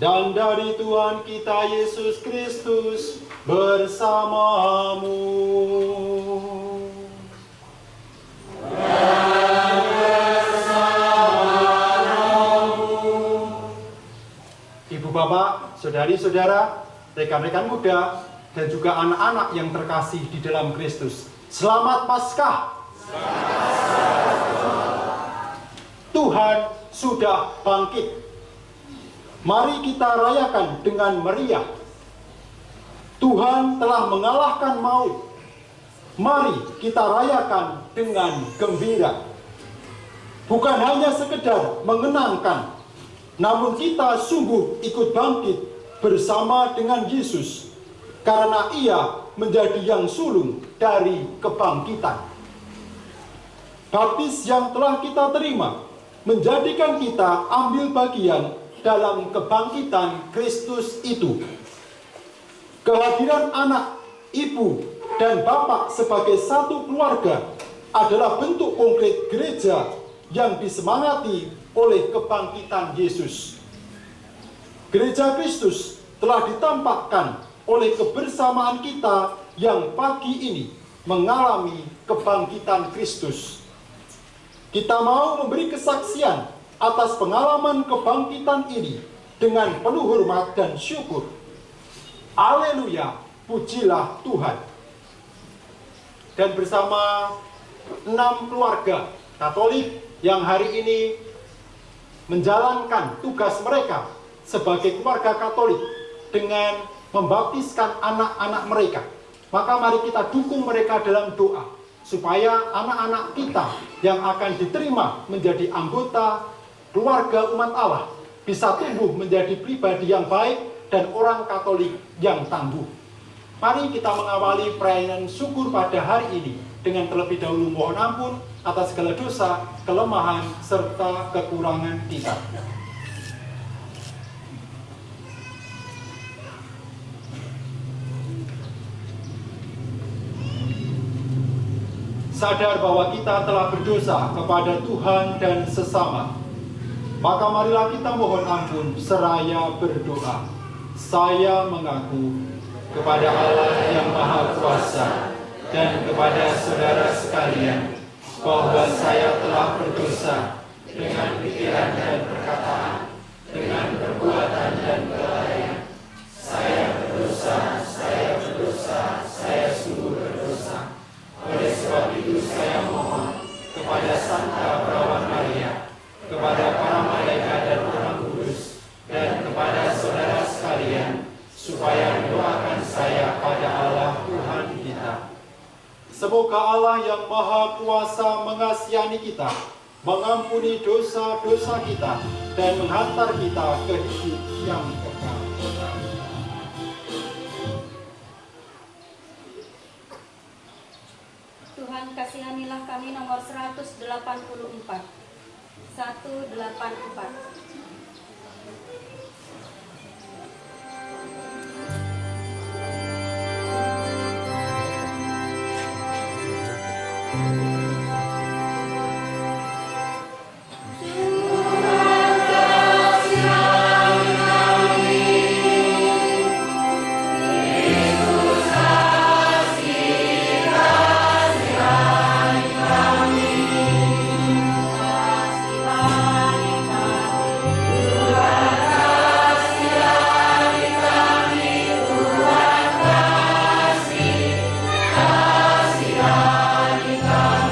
dan dari Tuhan kita Yesus Kristus bersamamu. Dan bersamamu. Ibu bapak, saudari-saudara, rekan-rekan muda, dan juga anak-anak yang terkasih di dalam Kristus, selamat Paskah. Tuhan sudah bangkit. Mari kita rayakan dengan meriah. Tuhan telah mengalahkan maut. Mari kita rayakan dengan gembira. Bukan hanya sekedar mengenangkan, namun kita sungguh ikut bangkit bersama dengan Yesus, karena Ia menjadi yang sulung dari kebangkitan. Baptis yang telah kita terima menjadikan kita ambil bagian dalam kebangkitan Kristus itu. Kehadiran anak, ibu, dan bapak sebagai satu keluarga adalah bentuk konkret gereja yang disemangati oleh kebangkitan Yesus. Gereja Kristus telah ditampakkan oleh kebersamaan kita yang pagi ini mengalami kebangkitan Kristus. Kita mau memberi kesaksian atas pengalaman kebangkitan ini dengan penuh hormat dan syukur. Haleluya, pujilah Tuhan. Dan bersama 6 keluarga Katolik yang hari ini menjalankan tugas mereka sebagai keluarga Katolik dengan membaptiskan anak-anak mereka, maka mari kita dukung mereka dalam doa, supaya anak-anak kita yang akan diterima menjadi anggota keluarga umat Allah bisa tumbuh menjadi pribadi yang baik dan orang Katolik yang tangguh. Mari kita mengawali perayaan syukur pada hari ini dengan terlebih dahulu mohon ampun atas segala dosa, kelemahan, serta kekurangan kita. Sadar bahwa kita telah berdosa kepada Tuhan dan sesama, maka marilah kita mohon ampun seraya berdoa. Saya mengaku kepada Allah yang Maha Kuasa dan kepada saudara sekalian bahwa saya telah berdosa dengan pikiran dan perkataan, dengan perbuatan dan kelalaian. Saya berdosa, saya sungguh berdosa. Oleh sebab itu saya mohon kepada Santa Perawan Maria, kepada para malaikat dan orang kudus, dan kepada saudara sekalian, supaya mendoakan saya pada Allah Tuhan kita. Semoga Allah yang Maha Kuasa mengasihani kita, mengampuni dosa-dosa kita, dan menghantar kita ke hidup yang kekal. Tuhan kasihanilah kami nomor 184. 184. Kasihani kami.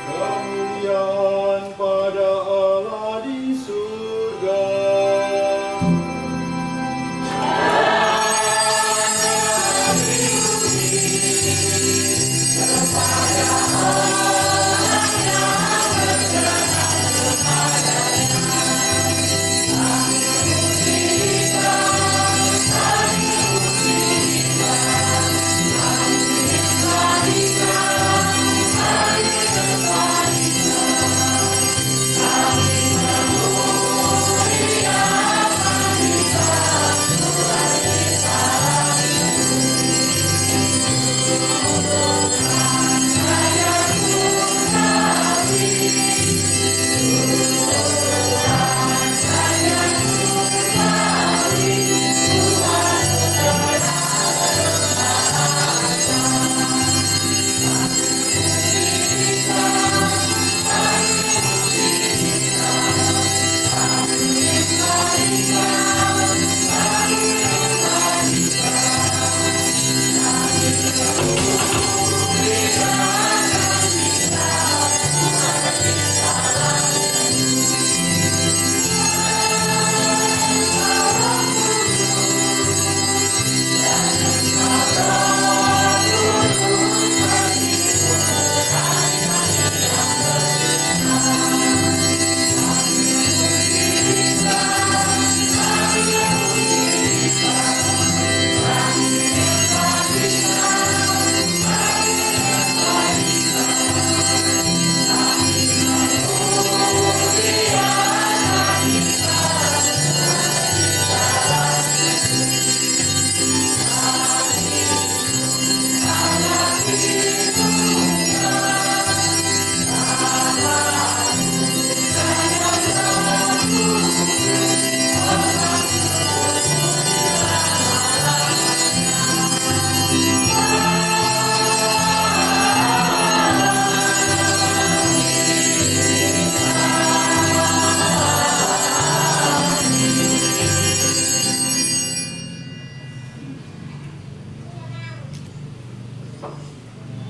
Kemuliaan pada Allah di surga.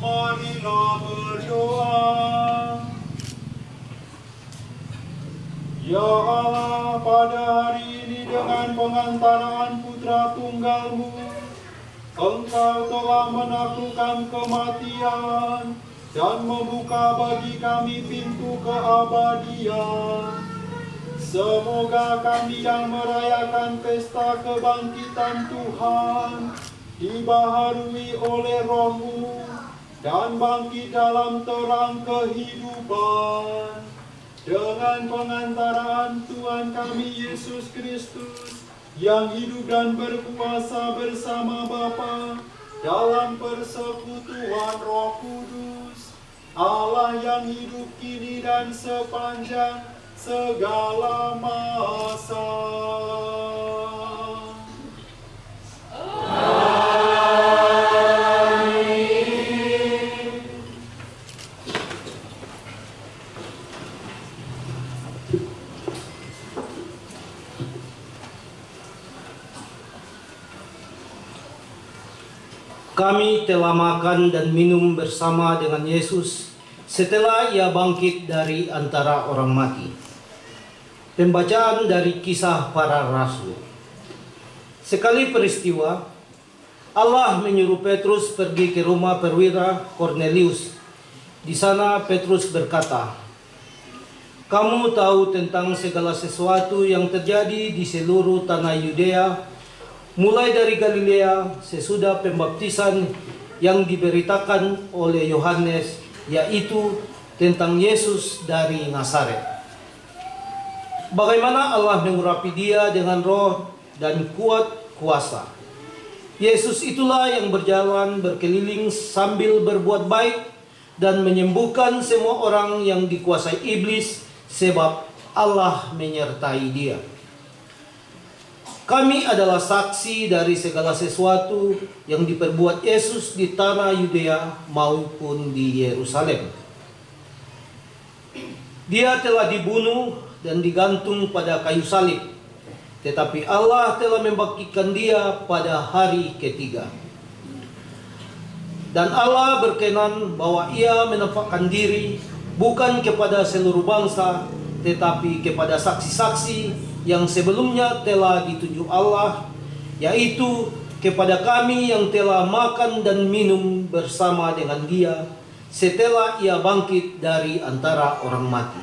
Marilah berdoa. Ya Allah, pada hari ini dengan pengantaraan Putra Tunggal-Mu, Engkau telah menaklukkan kematian dan membuka bagi kami pintu keabadian. Semoga kami yang merayakan pesta kebangkitan Tuhan dibaharui oleh Roh-Mu dan bangkit dalam terang kehidupan. Dengan pengantaraan Tuhan kami Yesus Kristus, yang hidup dan berkuasa bersama Bapa dalam persekutuan Roh Kudus, Allah yang hidup kini dan sepanjang segala masa. Kami telah makan dan minum bersama dengan Yesus setelah Ia bangkit dari antara orang mati. Pembacaan dari Kisah Para Rasul. Sekali peristiwa, Allah menyuruh Petrus pergi ke rumah perwira Kornelius. Di sana Petrus berkata, "Kamu tahu tentang segala sesuatu yang terjadi di seluruh tanah Yudea, mulai dari Galilea sesudah pembaptisan yang diberitakan oleh Yohanes, yaitu tentang Yesus dari Nazaret. Bagaimana Allah mengurapi Dia dengan roh dan kuat kuasa. Yesus itulah yang berjalan berkeliling sambil berbuat baik dan menyembuhkan semua orang yang dikuasai iblis, sebab Allah menyertai Dia. Kami adalah saksi dari segala sesuatu yang diperbuat Yesus di tanah Yudea maupun di Yerusalem. Dia telah dibunuh dan digantung pada kayu salib. tetapi Allah telah membangkitkan dia pada hari ketiga. Dan Allah berkenan bahwa ia menampakkan diri bukan kepada seluruh bangsa, tetapi kepada saksi-saksi yang sebelumnya telah ditunjuk Allah, yaitu kepada kami yang telah makan dan minum bersama dengan dia setelah ia bangkit dari antara orang mati.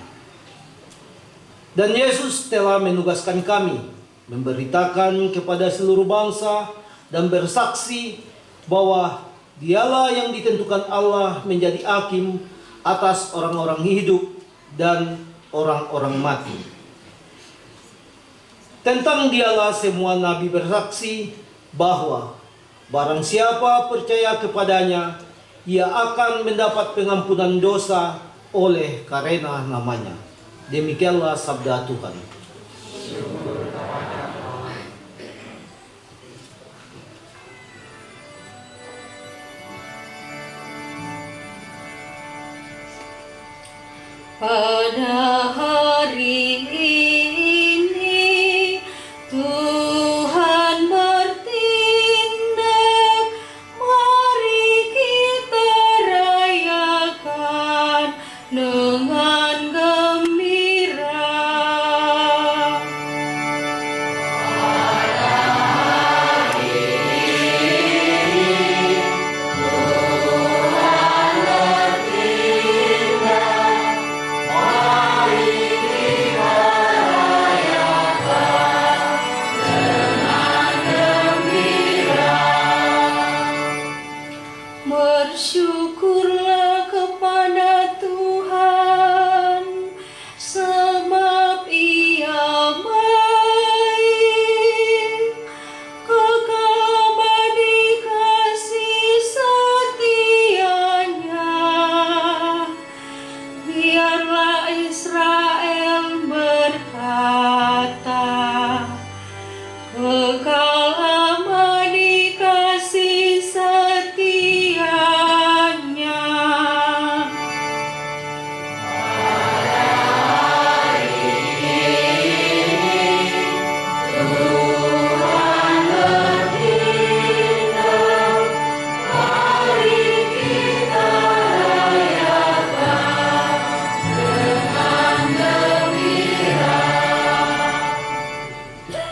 Dan Yesus telah menugaskan kami memberitakan kepada seluruh bangsa dan bersaksi bahwa Dialah yang ditentukan Allah menjadi hakim atas orang-orang hidup dan orang-orang mati. Tentang Dialah semua nabi bersaksi bahwa barang siapa percaya kepadanya, ia akan mendapat pengampunan dosa oleh karena namanya. Demikianlah sabda Tuhan. Pada hari ini Tuhan bertindak, mari kita rayakan dengan gembira. Bersyukurlah kepada Tuhan, sebab Ia baik, kekal abadi kasih setianya. Biarlah Israel berkata, kekal abadi kasih setianya.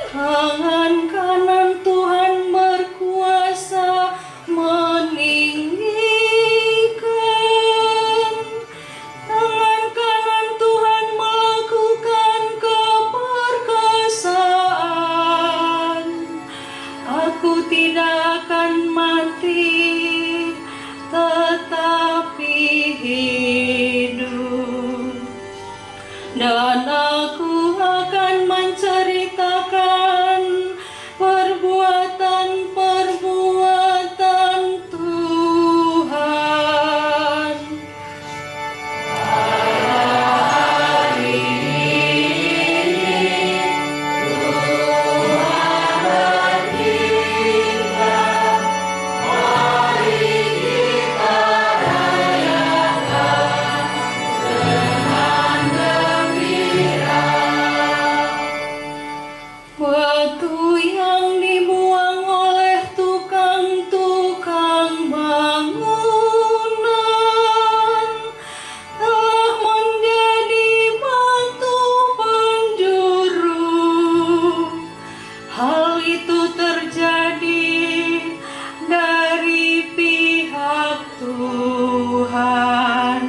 Tangan kanan Tuhan berkuasa meninggikan, tangan kanan Tuhan melakukan keperkasaan. Aku tidak akan mati, tetapi hidup, dan aku akan menceritakan perbuatan-perbuatan Tuhan. Batu yang dibuang oleh tukang-tukang bangunan telah menjadi batu penjuru. Hal itu terjadi dari pihak Tuhan.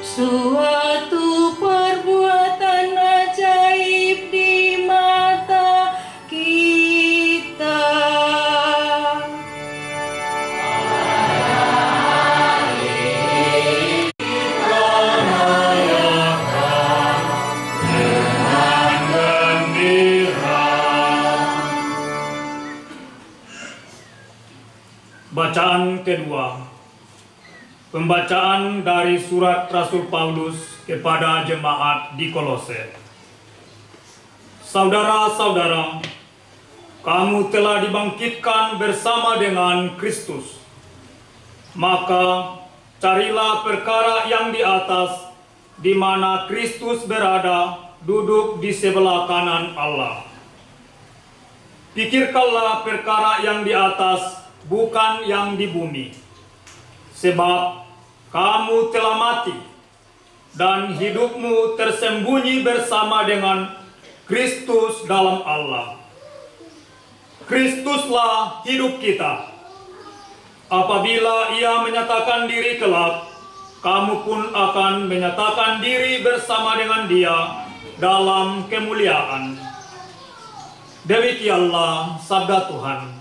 Suatu perbuatan ajaib di mata kita. Bacaan kedua. Pembacaan dari surat Rasul Paulus kepada jemaat di Kolose. Saudara-saudara, kamu telah dibangkitkan bersama dengan Kristus. Maka carilah perkara yang di atas, di mana Kristus berada, duduk di sebelah kanan Allah. pikirkanlah perkara yang di atas, bukan yang di bumi. Sebab kamu telah mati, dan hidupmu tersembunyi bersama dengan Kristus dalam Allah. Kristuslah hidup kita. Apabila Ia menyatakan diri kelak, kamu pun akan menyatakan diri bersama dengan Dia dalam kemuliaan. Demikianlah sabda Tuhan.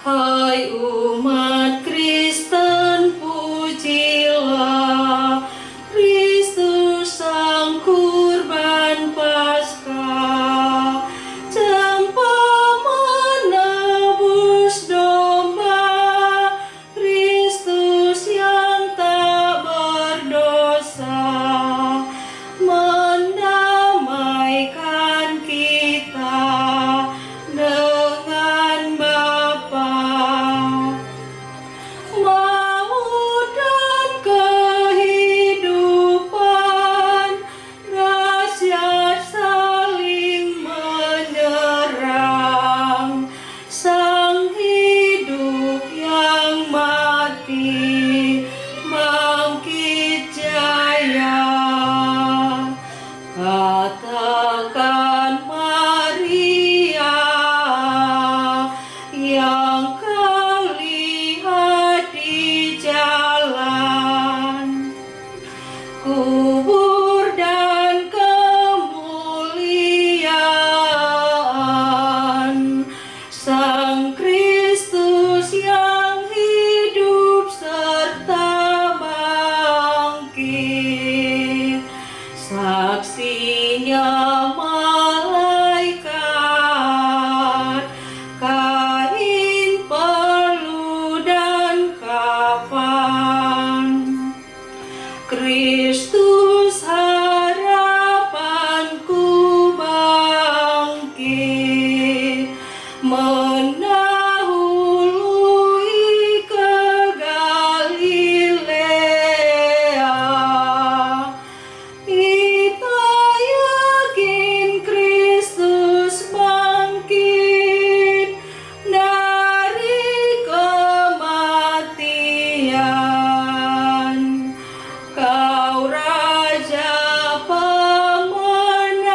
Hai umat Kristen, pujilah Kristus Sang Kurban Paskah, tanpa menebus domba, Kristus yang tak berdosa, mendamaikan kita dengan Bapa. Maut dan kehidupan, rahasia saling menyerang. Sang hidup yang mati bangkit jaya. Katakan Maria yang kau lihat di jalan, kubur dan kemuliaan Sang Kristus yang hidup serta bangkit. Saksinya malaikat, kain perlu dan kafan. Kristus harapanku bangkit, mendahului ke Galilea. Kita yakin Kristus bangkit dari kematian. Kau Raja pemenang,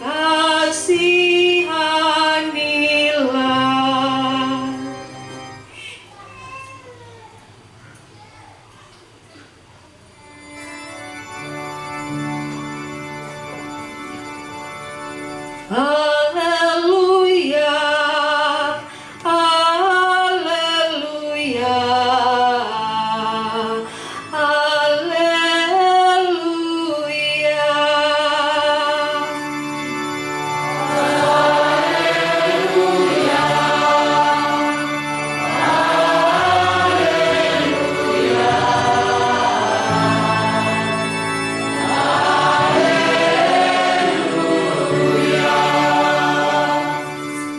kasihanilah. Haleluya, haleluya, haleluya.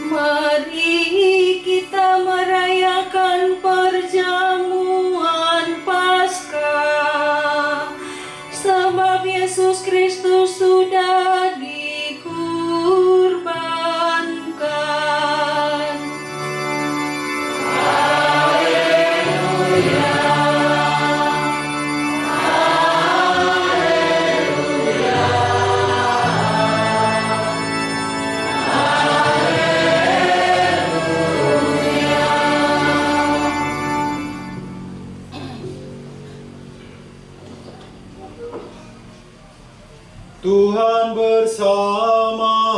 Mari kita merayakan perjamuan Paskah, sebab Yesus Kristus sudah dikurbankan. Tuhan bersamamu.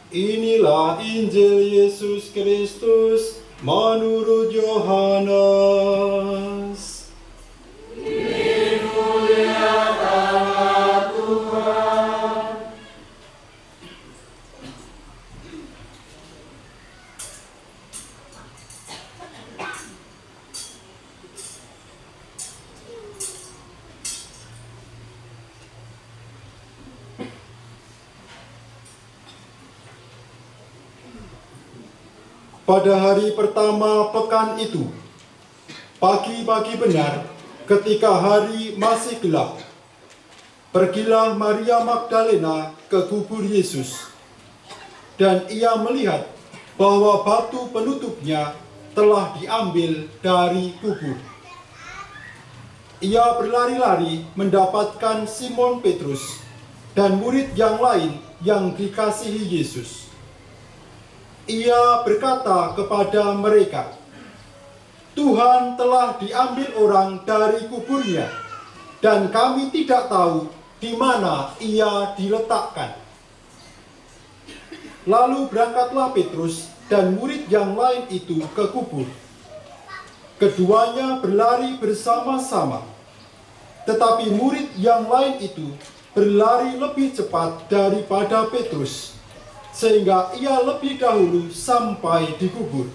Inilah Injil Yesus Kristus menurut Yohanes. Pada hari pertama pekan itu, pagi-pagi benar, ketika hari masih gelap, pergilah Maria Magdalena ke kubur Yesus, dan ia melihat bahwa batu penutupnya telah diambil dari kubur. Ia berlari-lari mendapatkan Simon Petrus dan murid yang lain yang dikasihi Yesus. Ia berkata kepada mereka, "Tuhan telah diambil orang dari kuburnya, dan kami tidak tahu di mana ia diletakkan." Lalu berangkatlah Petrus dan murid yang lain itu ke kubur. Keduanya berlari bersama-sama, tetapi murid yang lain itu berlari lebih cepat daripada Petrus, sehingga ia lebih dahulu sampai di kubur.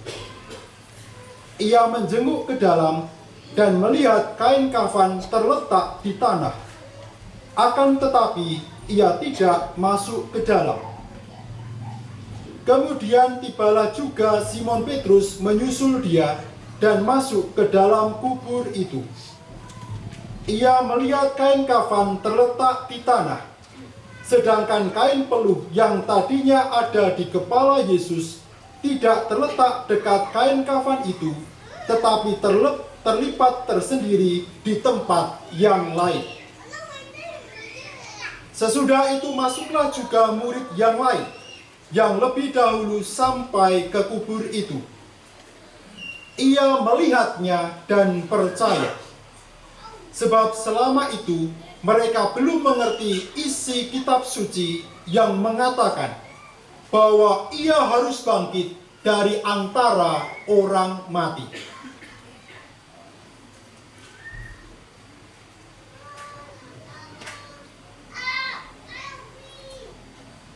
Ia menjenguk ke dalam dan melihat kain kafan terletak di tanah. Akan tetapi ia tidak masuk ke dalam. Kemudian tibalah juga Simon Petrus menyusul dia dan masuk ke dalam kubur itu. Ia melihat kain kafan terletak di tanah, sedangkan kain peluh yang tadinya ada di kepala Yesus tidak terletak dekat kain kafan itu, tetapi terlipat tersendiri di tempat yang lain. Sesudah itu masuklah juga murid yang lain, yang lebih dahulu sampai ke kubur itu. Ia melihatnya dan percaya, sebab selama itu mereka belum mengerti isi kitab suci yang mengatakan bahwa ia harus bangkit dari antara orang mati.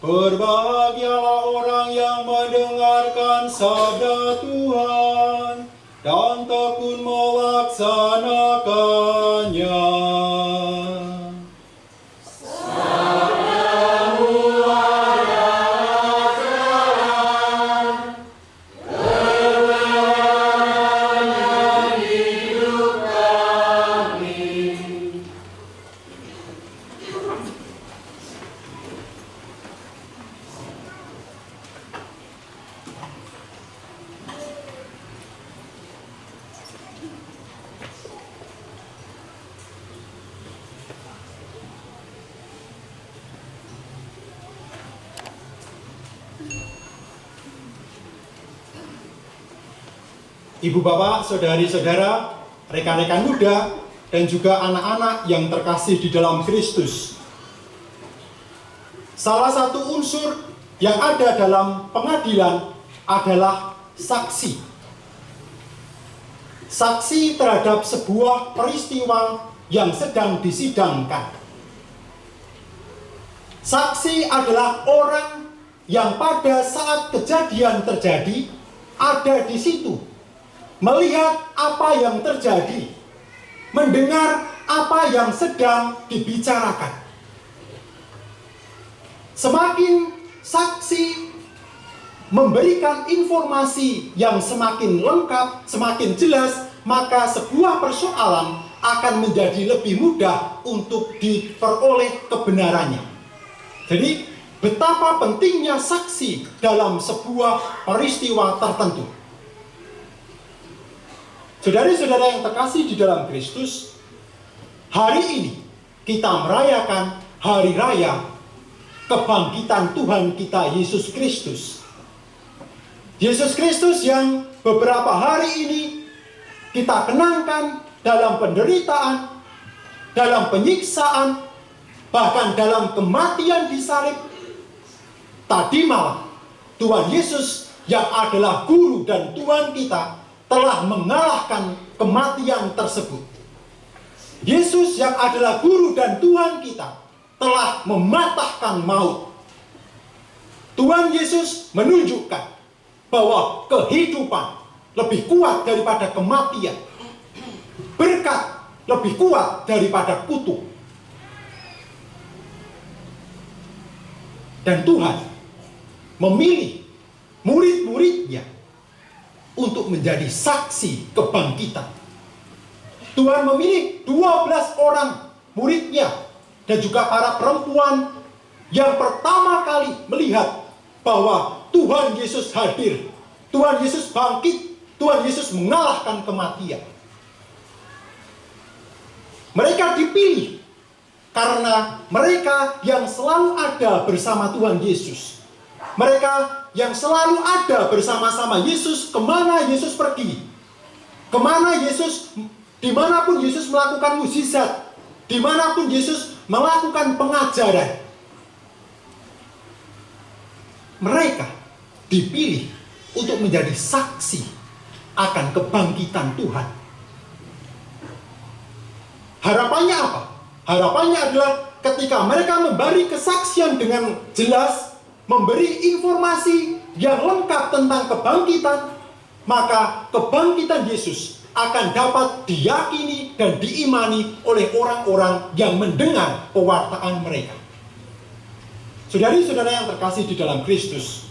Berbahagialah orang yang mendengarkan sabda Tuhan dan tekun melaksanakannya. Ibu bapak, saudari-saudara, rekan-rekan muda, dan juga anak-anak yang terkasih di dalam Kristus. Salah satu unsur yang ada dalam pengadilan adalah saksi. Saksi terhadap sebuah peristiwa yang sedang disidangkan. Saksi adalah orang yang pada saat kejadian terjadi ada di situ, melihat apa yang terjadi, mendengar apa yang sedang dibicarakan. Semakin saksi memberikan informasi yang semakin lengkap, semakin jelas, maka sebuah persoalan akan menjadi lebih mudah untuk diperoleh kebenarannya. Jadi, betapa pentingnya saksi dalam sebuah peristiwa tertentu. Saudari-saudara yang terkasih di dalam Kristus, hari ini kita merayakan hari raya kebangkitan Tuhan kita Yesus Kristus. Yesus Kristus yang beberapa hari ini kita kenangkan dalam penderitaan, dalam penyiksaan, bahkan dalam kematian di salib. Tadi malam Tuhan Yesus yang adalah guru dan Tuhan kita telah mengalahkan kematian tersebut. Yesus yang adalah guru dan Tuhan kita telah mematahkan maut. Tuhan Yesus menunjukkan bahwa kehidupan lebih kuat daripada kematian. Berkat lebih kuat daripada kutuk. Dan Tuhan memilih murid-muridnya untuk menjadi saksi kebangkitan. Tuhan memilih 12 orang muridnya dan juga para perempuan yang pertama kali melihat bahwa Tuhan Yesus hadir, Tuhan Yesus bangkit, Tuhan Yesus mengalahkan kematian. Mereka dipilih karena mereka yang selalu ada bersama Tuhan Yesus. Mereka yang selalu ada bersama-sama Yesus kemana Yesus pergi. Kemana Yesus, dimanapun Yesus melakukan mukjizat, dimanapun Yesus melakukan pengajaran. Mereka dipilih untuk menjadi saksi akan kebangkitan Tuhan. Harapannya apa? Harapannya adalah ketika mereka memberi kesaksian dengan jelas, memberi informasi yang lengkap tentang kebangkitan, maka kebangkitan Yesus akan dapat diyakini dan diimani oleh orang-orang yang mendengar pewartaan mereka. Saudari-saudara yang terkasih di dalam Kristus,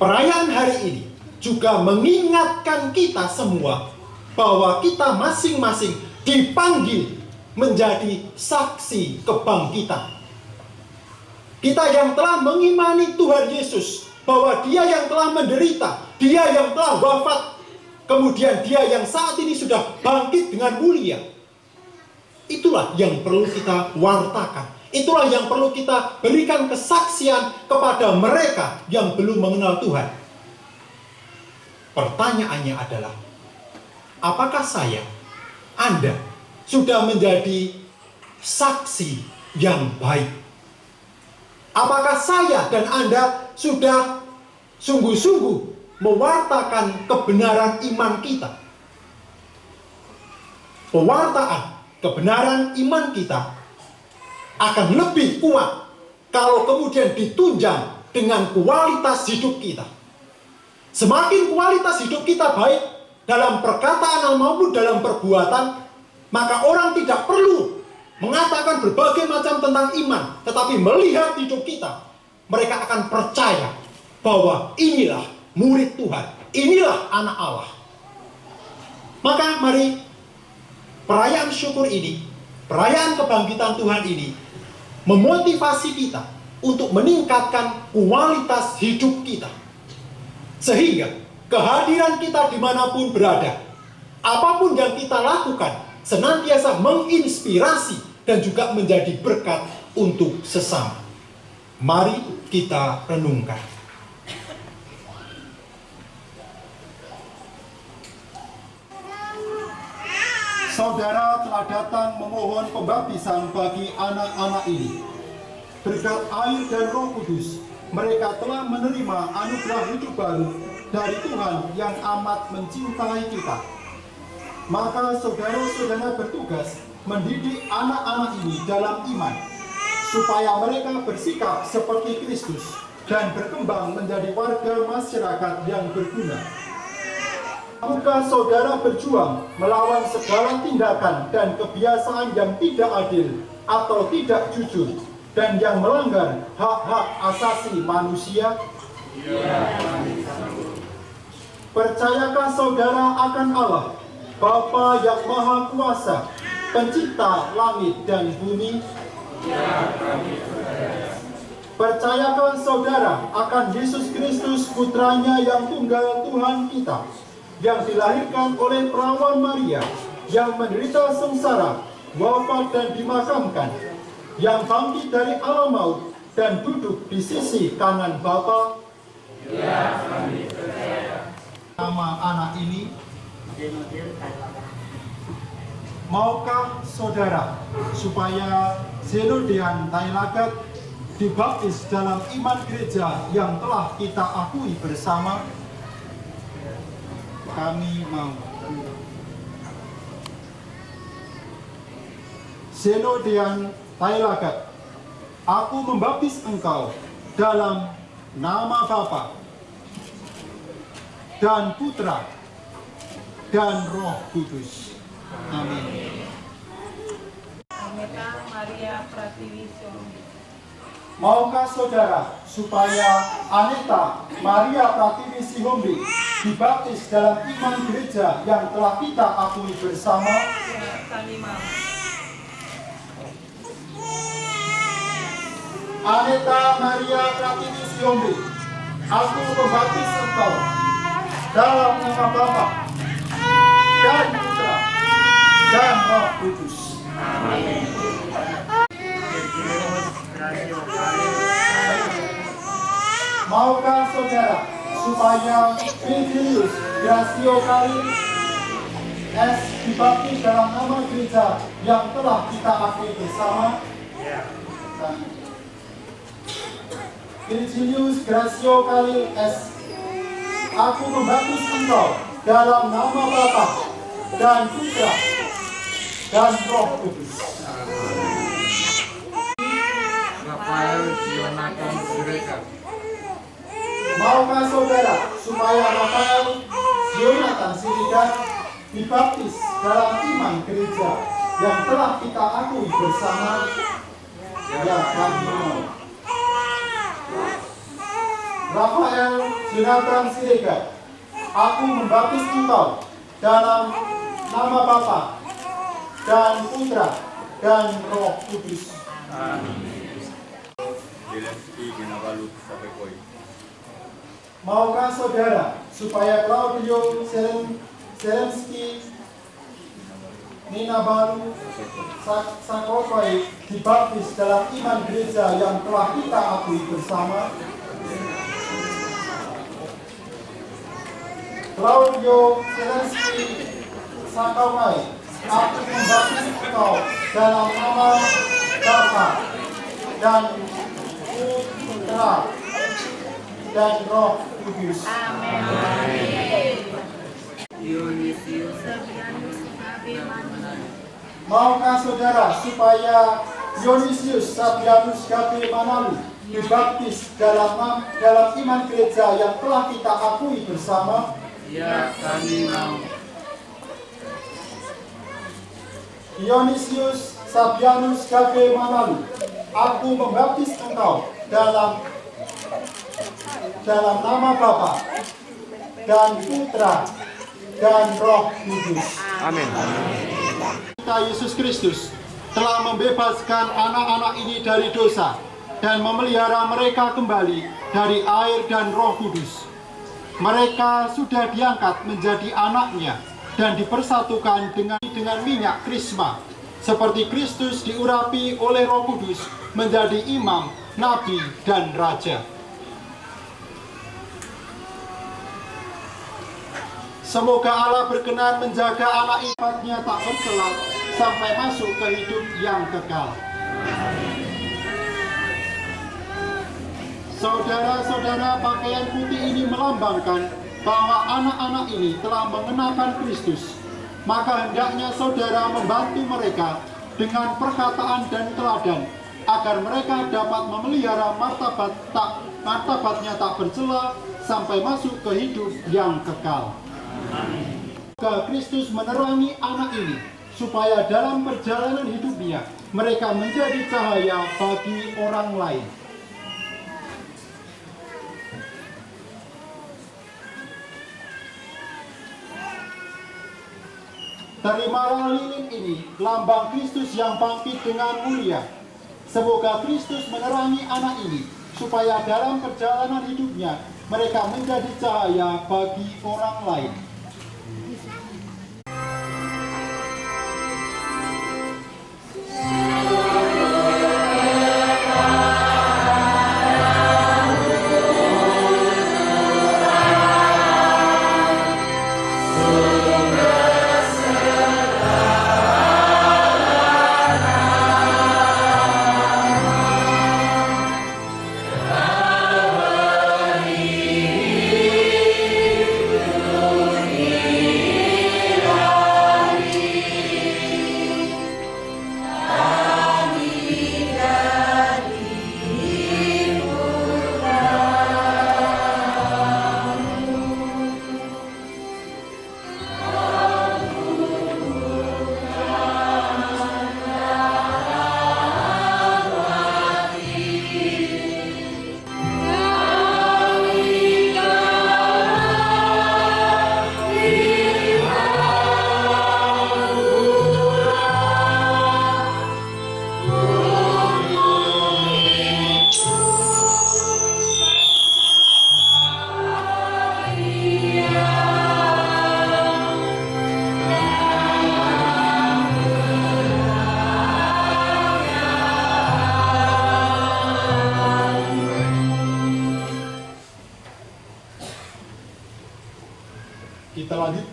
perayaan hari ini juga mengingatkan kita semua bahwa kita masing-masing dipanggil menjadi saksi kebangkitan. Kita yang telah mengimani Tuhan Yesus, bahwa Dia yang telah menderita, Dia yang telah wafat, kemudian Dia yang saat ini sudah bangkit dengan mulia. Itulah yang perlu kita wartakan. Itulah yang perlu kita berikan kesaksian kepada mereka yang belum mengenal Tuhan. Pertanyaannya adalah, apakah saya, Anda, sudah menjadi saksi yang baik? Apakah saya dan Anda sudah sungguh-sungguh mewartakan kebenaran iman kita? Pewartaan kebenaran iman kita akan lebih kuat kalau kemudian ditunjang dengan kualitas hidup kita. Semakin kualitas hidup kita baik dalam perkataan maupun dalam perbuatan, maka orang tidak perlu mengatakan berbagai macam tentang iman, tetapi melihat hidup kita, mereka akan percaya bahwa inilah murid Tuhan, inilah anak Allah. Maka mari perayaan syukur ini, perayaan kebangkitan Tuhan ini memotivasi kita untuk meningkatkan kualitas hidup kita, sehingga kehadiran kita dimanapun berada, apapun yang kita lakukan, senantiasa menginspirasi dan juga menjadi berkat untuk sesama. Mari kita renungkan. Saudara telah datang memohon pembaptisan bagi anak-anak ini. Berkat air dan Roh Kudus, mereka telah menerima anugerah hidup baru dari Tuhan yang amat mencintai kita. Maka saudara-saudara bertugas mendidik anak-anak ini dalam iman, supaya mereka bersikap seperti Kristus dan berkembang menjadi warga masyarakat yang berguna. Tahukah saudara berjuang melawan segala tindakan dan kebiasaan yang tidak adil atau tidak jujur dan yang melanggar hak-hak asasi manusia? Percayakah saudara akan Allah, Bapa yang Maha Kuasa, Pencipta langit dan bumi? Percayakah saudara akan Yesus Kristus, Putranya yang tunggal Tuhan kita, yang dilahirkan oleh perawan Maria, yang menderita sengsara, wafat dan dimakamkan, yang bangkit dari alam maut dan duduk di sisi kanan Bapa? Nama anak ini, maukah saudara supaya Zenodean Tailagat dibaptis dalam iman gereja yang telah kita akui bersama? Kami mau. Zenodean Tailagat, aku membaptis engkau dalam nama Bapa dan Putra dan Roh Kudus. Amin. Aneta Maria Pratiwi. Maukah saudara supaya Aneta Maria Pratiwi Sihombi dibaptis dalam iman gereja yang telah kita akui bersama. Ya, kami mau. Aneta Maria Pratiwi Siombe, aku membaptis engkau dalam nama Bapa dan Putra dan Roh Kudus. Maukah saudara supaya Virgilius Gracio Kalir S dibaptis dalam nama gereja yang telah kita akui bersama? Virgilius Gracio Kalir S, aku membaptis engkau dalam nama Bapa dan Putra dan Roh Kudus. Rafael Jonathan Siregar, Maukah saudara supaya Rafael Jonathan Siregar dibaptis dalam iman gereja yang telah kita akui bersama? Ya, kami mau. Rafael Jonathan Siregar, aku membaptis engkau dalam nama Bapa dan Putra dan Roh Kudus. Zelensky Ginabalut Sapekoi, Maukah saudara supaya Claudio Zelensky Nina Baru Sakopai dibaptis dalam iman gereja yang telah kita akui bersama? Claudio Zelensky Sakopai, aku membaptis engkau dalam nama Bapa dan Putra dan Roh Kudus. Dionysius Maukah saudara supaya Dionysius Sabianus Gabe Manalu dibaptis dalam iman gereja yang telah kita akui bersama? Ya, kami mau. Dionysius Sabianus Gabe Manalu, aku membaptis engkau dalam nama Bapa dan Putra dan Roh Kudus. Amin. Kita Yesus Kristus telah membebaskan anak-anak ini dari dosa dan memelihara mereka kembali dari air dan Roh Kudus. Mereka sudah diangkat menjadi anaknya dan dipersatukan dengan minyak krisma, seperti Kristus diurapi oleh Roh Kudus menjadi imam, nabi, dan raja. Semoga Allah berkenan menjaga anak ibadatnya tak bercela sampai masuk ke hidup yang kekal. Saudara-saudara, pakaian putih ini melambangkan bahwa anak-anak ini telah mengenakan Kristus. Maka hendaknya saudara membantu mereka dengan perkataan dan teladan, agar mereka dapat memelihara martabatnya tak bercela sampai masuk ke hidup yang kekal. Semoga Kristus menerangi anak ini, supaya dalam perjalanan hidupnya mereka menjadi cahaya bagi orang lain. Terimalah lilin ini, lambang Kristus yang bangkit dengan mulia. Semoga Kristus menerangi anak ini, supaya dalam perjalanan hidupnya mereka menjadi cahaya bagi orang lain.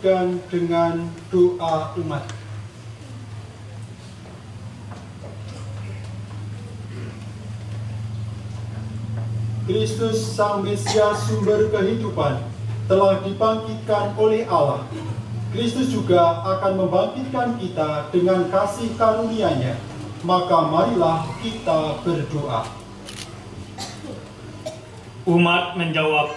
dilanjutkan dengan doa umat. Kristus Sang Mesias sumber kehidupan telah dibangkitkan oleh Allah. Kristus juga akan membangkitkan kita dengan kasih karunia-Nya. Maka marilah kita berdoa. Umat menjawab,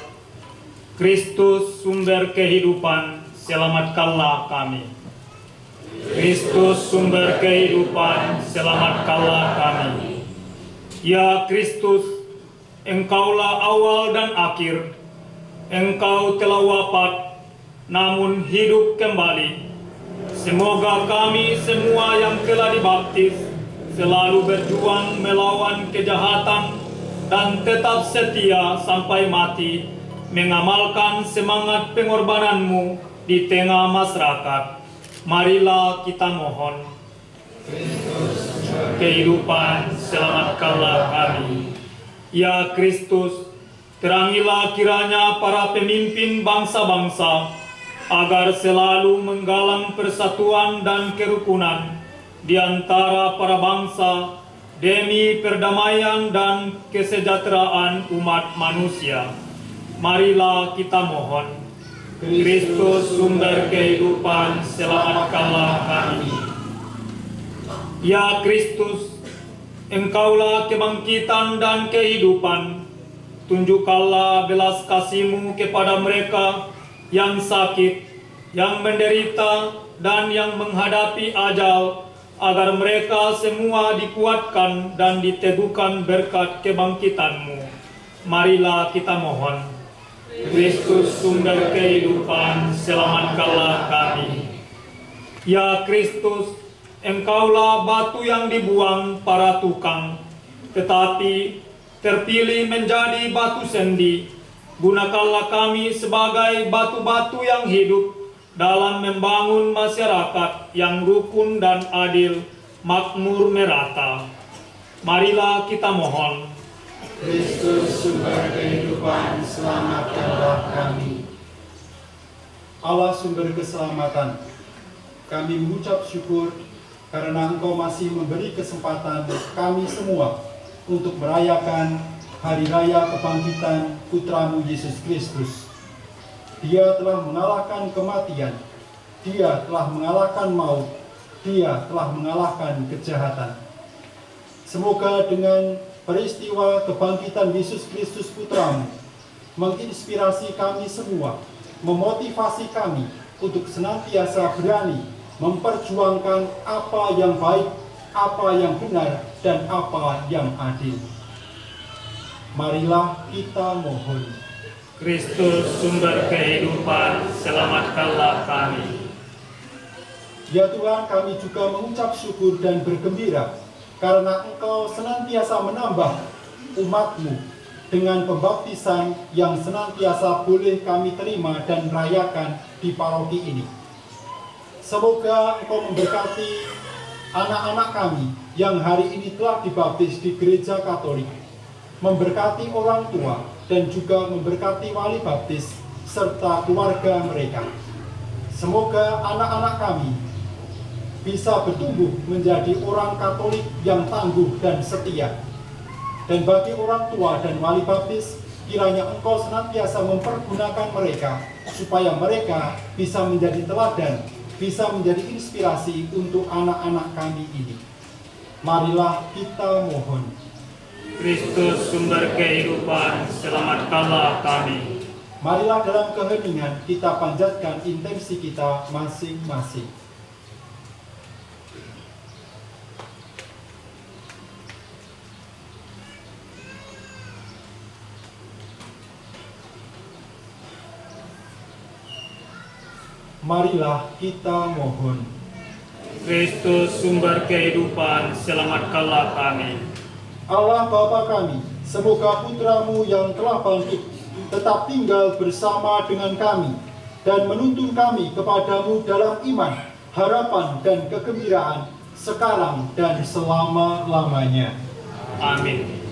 Kristus sumber kehidupan, selamatkanlah kami. Kristus sumber kehidupan, selamatkanlah kami. Ya Kristus, Engkaulah awal dan akhir. Engkau telah wafat, namun hidup kembali. Semoga kami semua yang telah dibaptis selalu berjuang melawan kejahatan dan tetap setia sampai mati, mengamalkan semangat pengorbananmu di tengah masyarakat. Marilah kita mohon. Kristus, kehidupan, selamatkanlah kami. Ya Kristus, terangilah kiranya para pemimpin bangsa-bangsa agar selalu menggalang persatuan dan kerukunan di antara para bangsa demi perdamaian dan kesejahteraan umat manusia. Marilah kita mohon. Kristus sumber kehidupan, selamatkanlah kami. Ya Kristus, Engkaulah kebangkitan dan kehidupan. Tunjukkanlah belas kasih-Mu kepada mereka yang sakit, yang menderita, dan yang menghadapi ajal, agar mereka semua dikuatkan dan diteguhkan berkat kebangkitan-Mu. Marilah kita mohon. Kristus sumber kehidupan, selamatkanlah kami. Ya Kristus, Engkaulah batu yang dibuang para tukang, tetapi terpilih menjadi batu sendi. Gunakanlah kami sebagai batu-batu yang hidup dalam membangun masyarakat yang rukun dan adil, makmur merata. Marilah kita mohon. Kristus sumber kehidupan, selamatkanlah kami. Allah sumber keselamatan, kami mengucap syukur karena Engkau masih memberi kesempatan kami semua untuk merayakan Hari Raya Kebangkitan Putra-Mu Yesus Kristus. Dia telah mengalahkan kematian, Dia telah mengalahkan maut, Dia telah mengalahkan kejahatan. Semoga dengan peristiwa kebangkitan Yesus Kristus Putra-Mu menginspirasi kami semua, memotivasi kami untuk senantiasa berani memperjuangkan apa yang baik, apa yang benar, dan apa yang adil. Marilah kita mohon. Kristus sumber kehidupan, selamatkanlah kami. Ya Tuhan, kami juga mengucap syukur dan bergembira karena Engkau senantiasa menambah umat-Mu dengan pembaptisan yang senantiasa boleh kami terima dan rayakan di paroki ini. Semoga Engkau memberkati anak-anak kami yang hari ini telah dibaptis di Gereja Katolik, memberkati orang tua dan juga memberkati wali baptis serta keluarga mereka. Semoga anak-anak kami bisa bertumbuh menjadi orang Katolik yang tangguh dan setia. Dan bagi orang tua dan wali baptis, kiranya Engkau senantiasa mempergunakan mereka supaya mereka bisa menjadi teladan, bisa menjadi inspirasi untuk anak-anak kami ini. Marilah kita mohon. Kristus sumber kehidupan, selamatkanlah kami. Marilah dalam keheningan kita panjatkan intensi kita masing-masing. Marilah kita mohon. Kristus sumber kehidupan, selamatkanlah kami. Allah Bapa kami, semoga Putra-Mu yang telah bangkit tetap tinggal bersama dengan kami dan menuntun kami kepadamu dalam iman, harapan, dan kegembiraan sekarang dan selama-lamanya. Amin.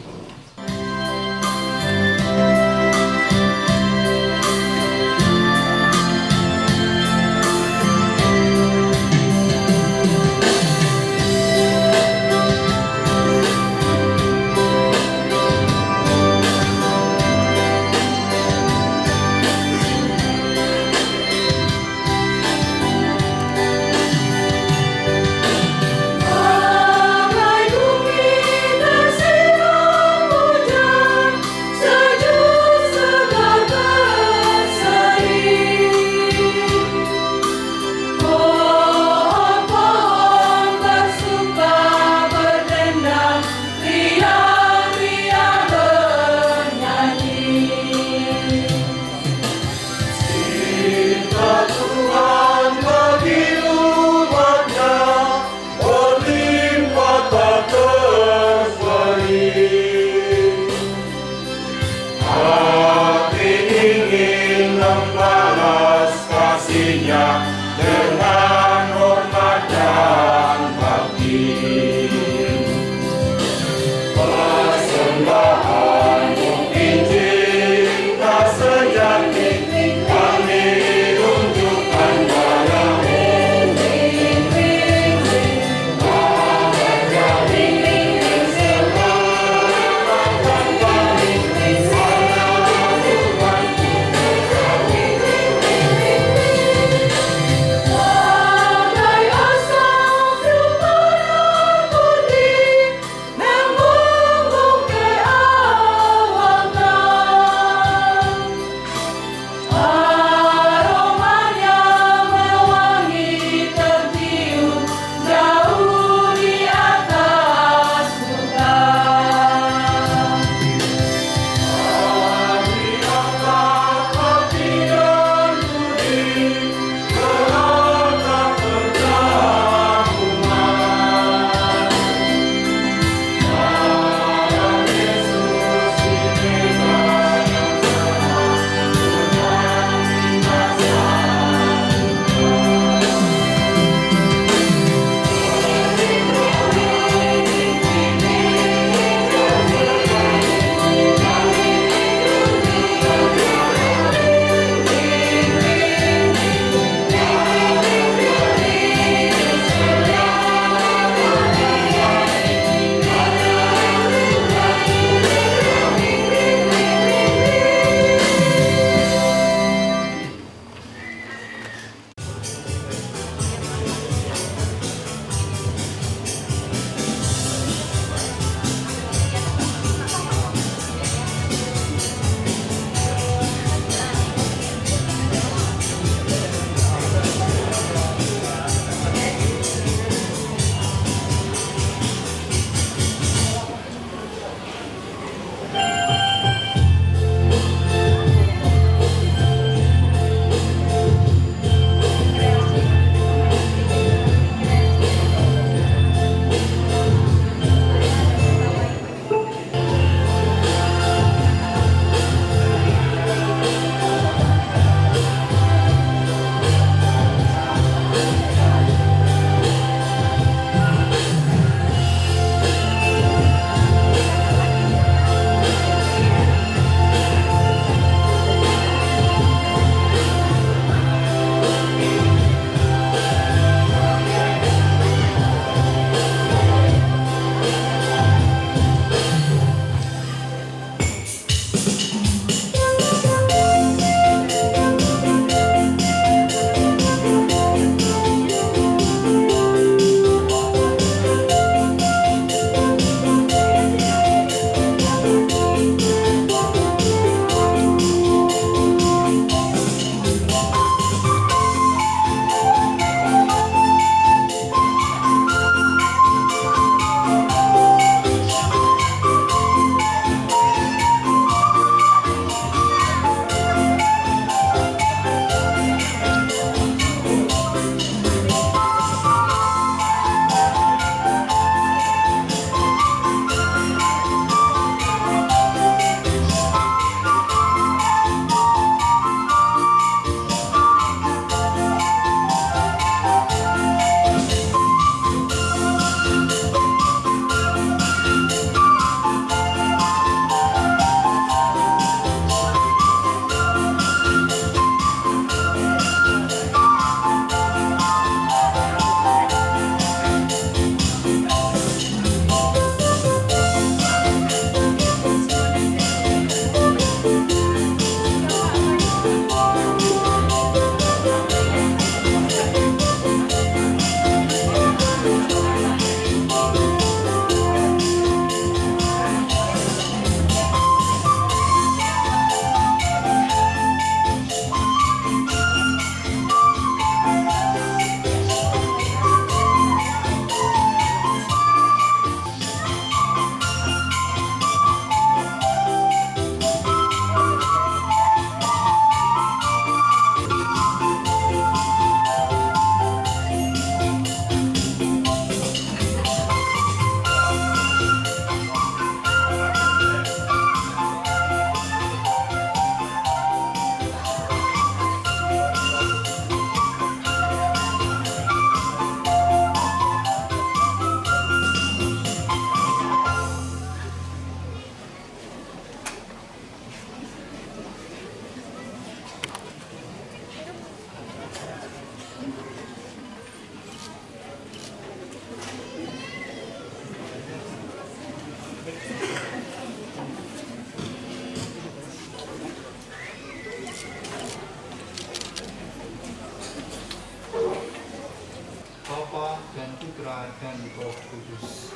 dan Roh Kudus.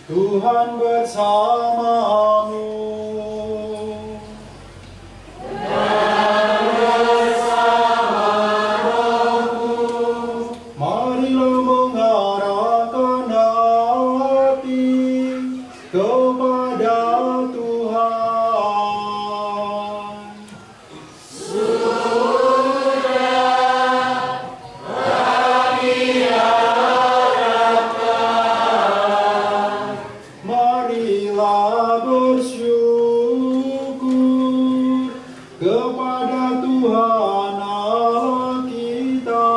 Tuhan bersamamu. Marilah mengarahkan hati kepada Tuhan. Marilah bersyukur kepada Tuhan Allah kita.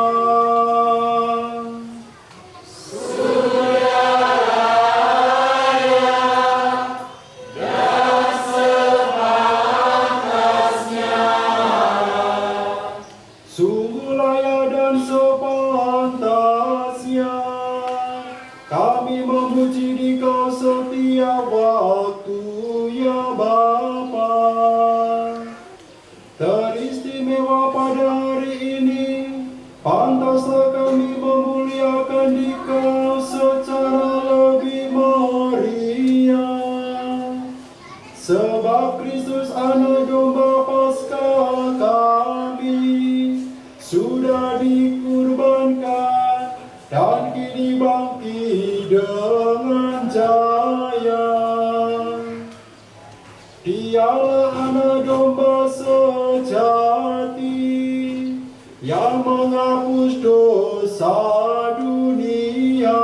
Sungguh layak dan sepantasnya kami memuji Dikau setiap waktu, ya Bapa. Teristimewa pada hari ini, pantaslah kami memuliakan Dikau secara lebih meriah. Sebab Kristus anak domba Paskah kami sudah dikurbankan dan kini bangkit dengan jaya. Dialah anak domba sejati yang menghapus dosa dunia.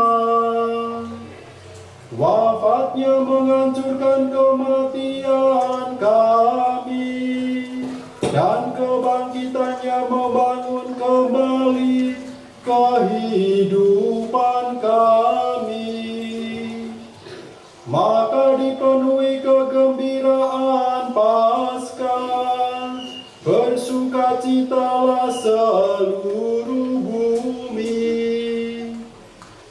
Wafatnya menghancurkan kematian kami, dan kebangkitannya membangun kembali kehidupan kami. Maka dipenuhi kegembiraan Paskah, bersukacitalah seluruh bumi.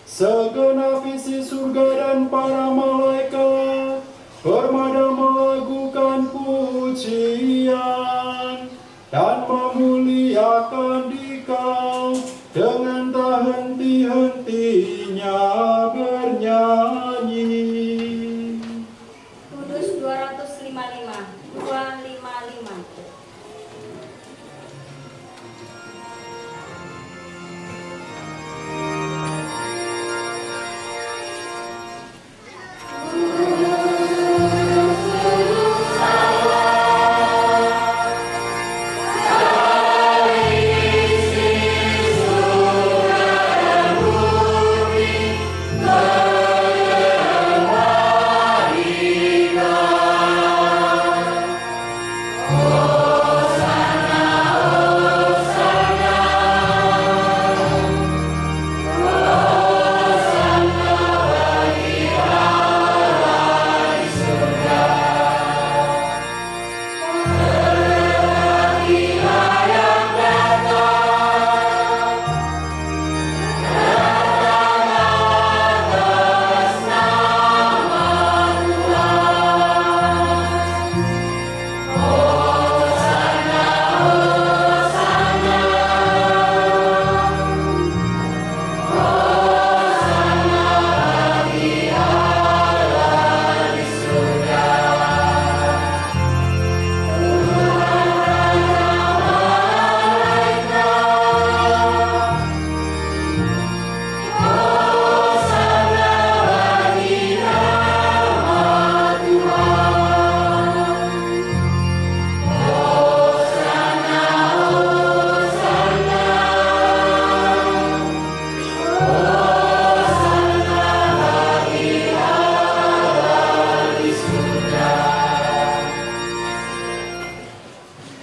Segenap isi surga dan para malaikat bermada melakukan pujian dan memuliakan Dikau dengan tak henti-hentinya bernyanyi. Kudus 255.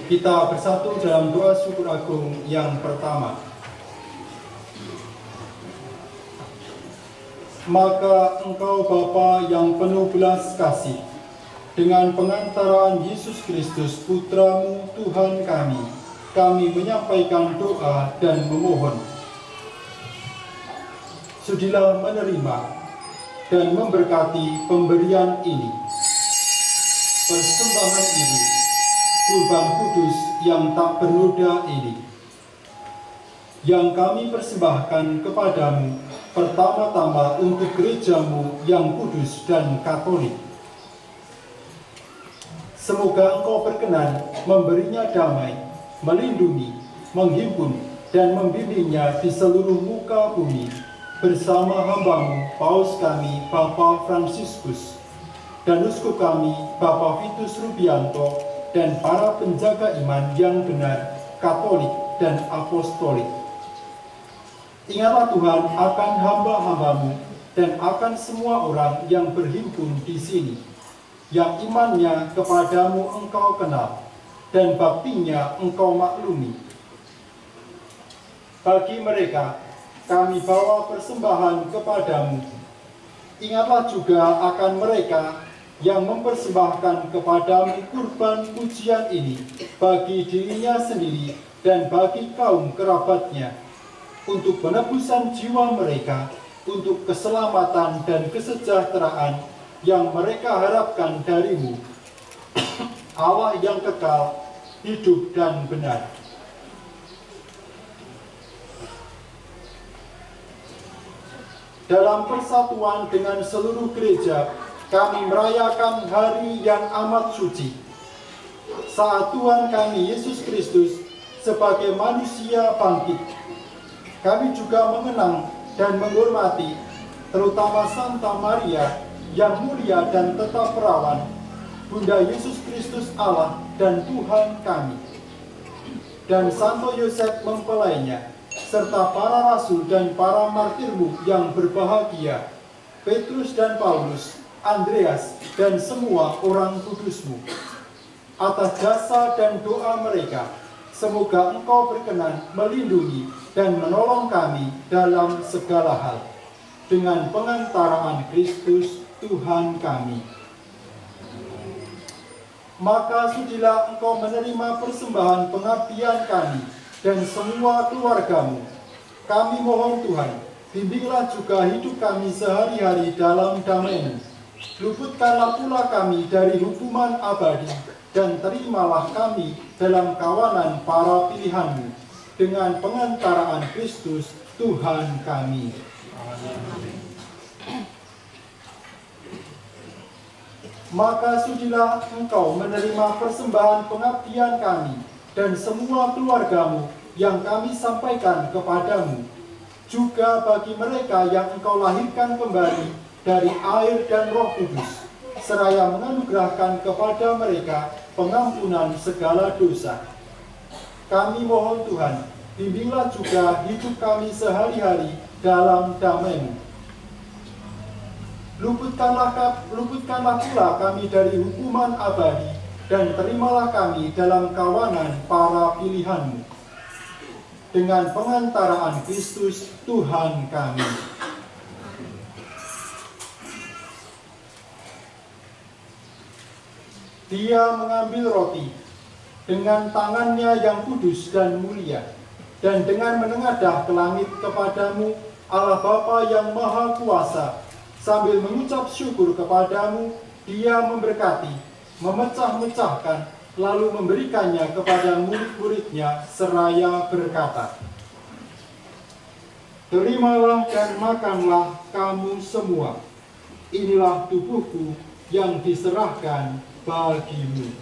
Kita bersatu dalam doa syukur agung yang pertama. Maka Engkau Bapa yang penuh belas kasih, dengan pengantaraan Yesus Kristus Putra-Mu Tuhan kami menyampaikan doa dan memohon. Sudilah menerima dan memberkati pemberian ini, persembahan ini, kurban kudus yang tak bernoda ini, yang kami persembahkan kepadamu pertama-tama untuk gerejamu yang kudus dan katolik. Semoga Engkau berkenan memberinya damai, melindungi, menghimpun, dan membimbingnya di seluruh muka bumi, bersama hamba-Mu, Paus kami, Bapak Fransiskus, dan uskup kami, Bapak Vitus Rubianto, dan para penjaga iman yang benar, katolik, dan apostolik. Ingatlah Tuhan akan hamba-hamba-Mu dan akan semua orang yang berhimpun di sini, yang imannya kepadamu Engkau kenal, dan baktinya Engkau maklumi. Bagi mereka, kami bawa persembahan kepadamu. Ingatlah juga akan mereka yang mempersembahkan kepadamu kurban pujian ini bagi dirinya sendiri dan bagi kaum kerabatnya, untuk penebusan jiwa mereka, untuk keselamatan dan kesejahteraan yang mereka harapkan darimu, Allah yang kekal, hidup dan benar. Dalam persatuan dengan seluruh gereja, kami merayakan hari yang amat suci, saat Tuhan kami Yesus Kristus sebagai manusia bangkit. Kami juga mengenang dan menghormati terutama Santa Maria yang mulia dan tetap perawan, Bunda Yesus Kristus Allah dan Tuhan kami, dan Santo Yosef mempelainya, serta para rasul dan para martirmu yang berbahagia, Petrus dan Paulus, Andreas, dan semua orang kudusmu. Atas jasa dan doa mereka, semoga Engkau berkenan melindungi dan menolong kami dalam segala hal, dengan pengantaraan Kristus Tuhan kami. Maka sudilah Engkau menerima persembahan pengabdian kami dan semua keluargamu. Kami mohon Tuhan, bimbinglah juga hidup kami sehari-hari dalam damai-Mu. Luputkanlah pula kami dari hukuman abadi, dan terimalah kami dalam kawanan para pilihan-Mu, dengan pengantaraan Kristus Tuhan kami. Maka sudilah Engkau menerima persembahan pengabdian kami dan semua keluargamu yang kami sampaikan kepadamu, juga bagi mereka yang Engkau lahirkan kembali dari air dan Roh Kudus, seraya menganugerahkan kepada mereka pengampunan segala dosa. Kami mohon Tuhan, bimbinglah juga hidup kami sehari-hari dalam damai-Mu. Luputkanlah pula kami dari hukuman abadi, dan terimalah kami dalam kawanan para pilihan-Mu, dengan pengantaraan Kristus Tuhan kami. Dia mengambil roti dengan tangannya yang kudus dan mulia, dan dengan menengadah ke langit kepadamu, Allah Bapa yang Maha Kuasa, sambil mengucap syukur kepadamu, Dia memberkati, memecah-mecahkan, lalu memberikannya kepada murid-muridnya seraya berkata, "Terimalah dan makanlah kamu semua. Inilah tubuhku yang diserahkan bagimu."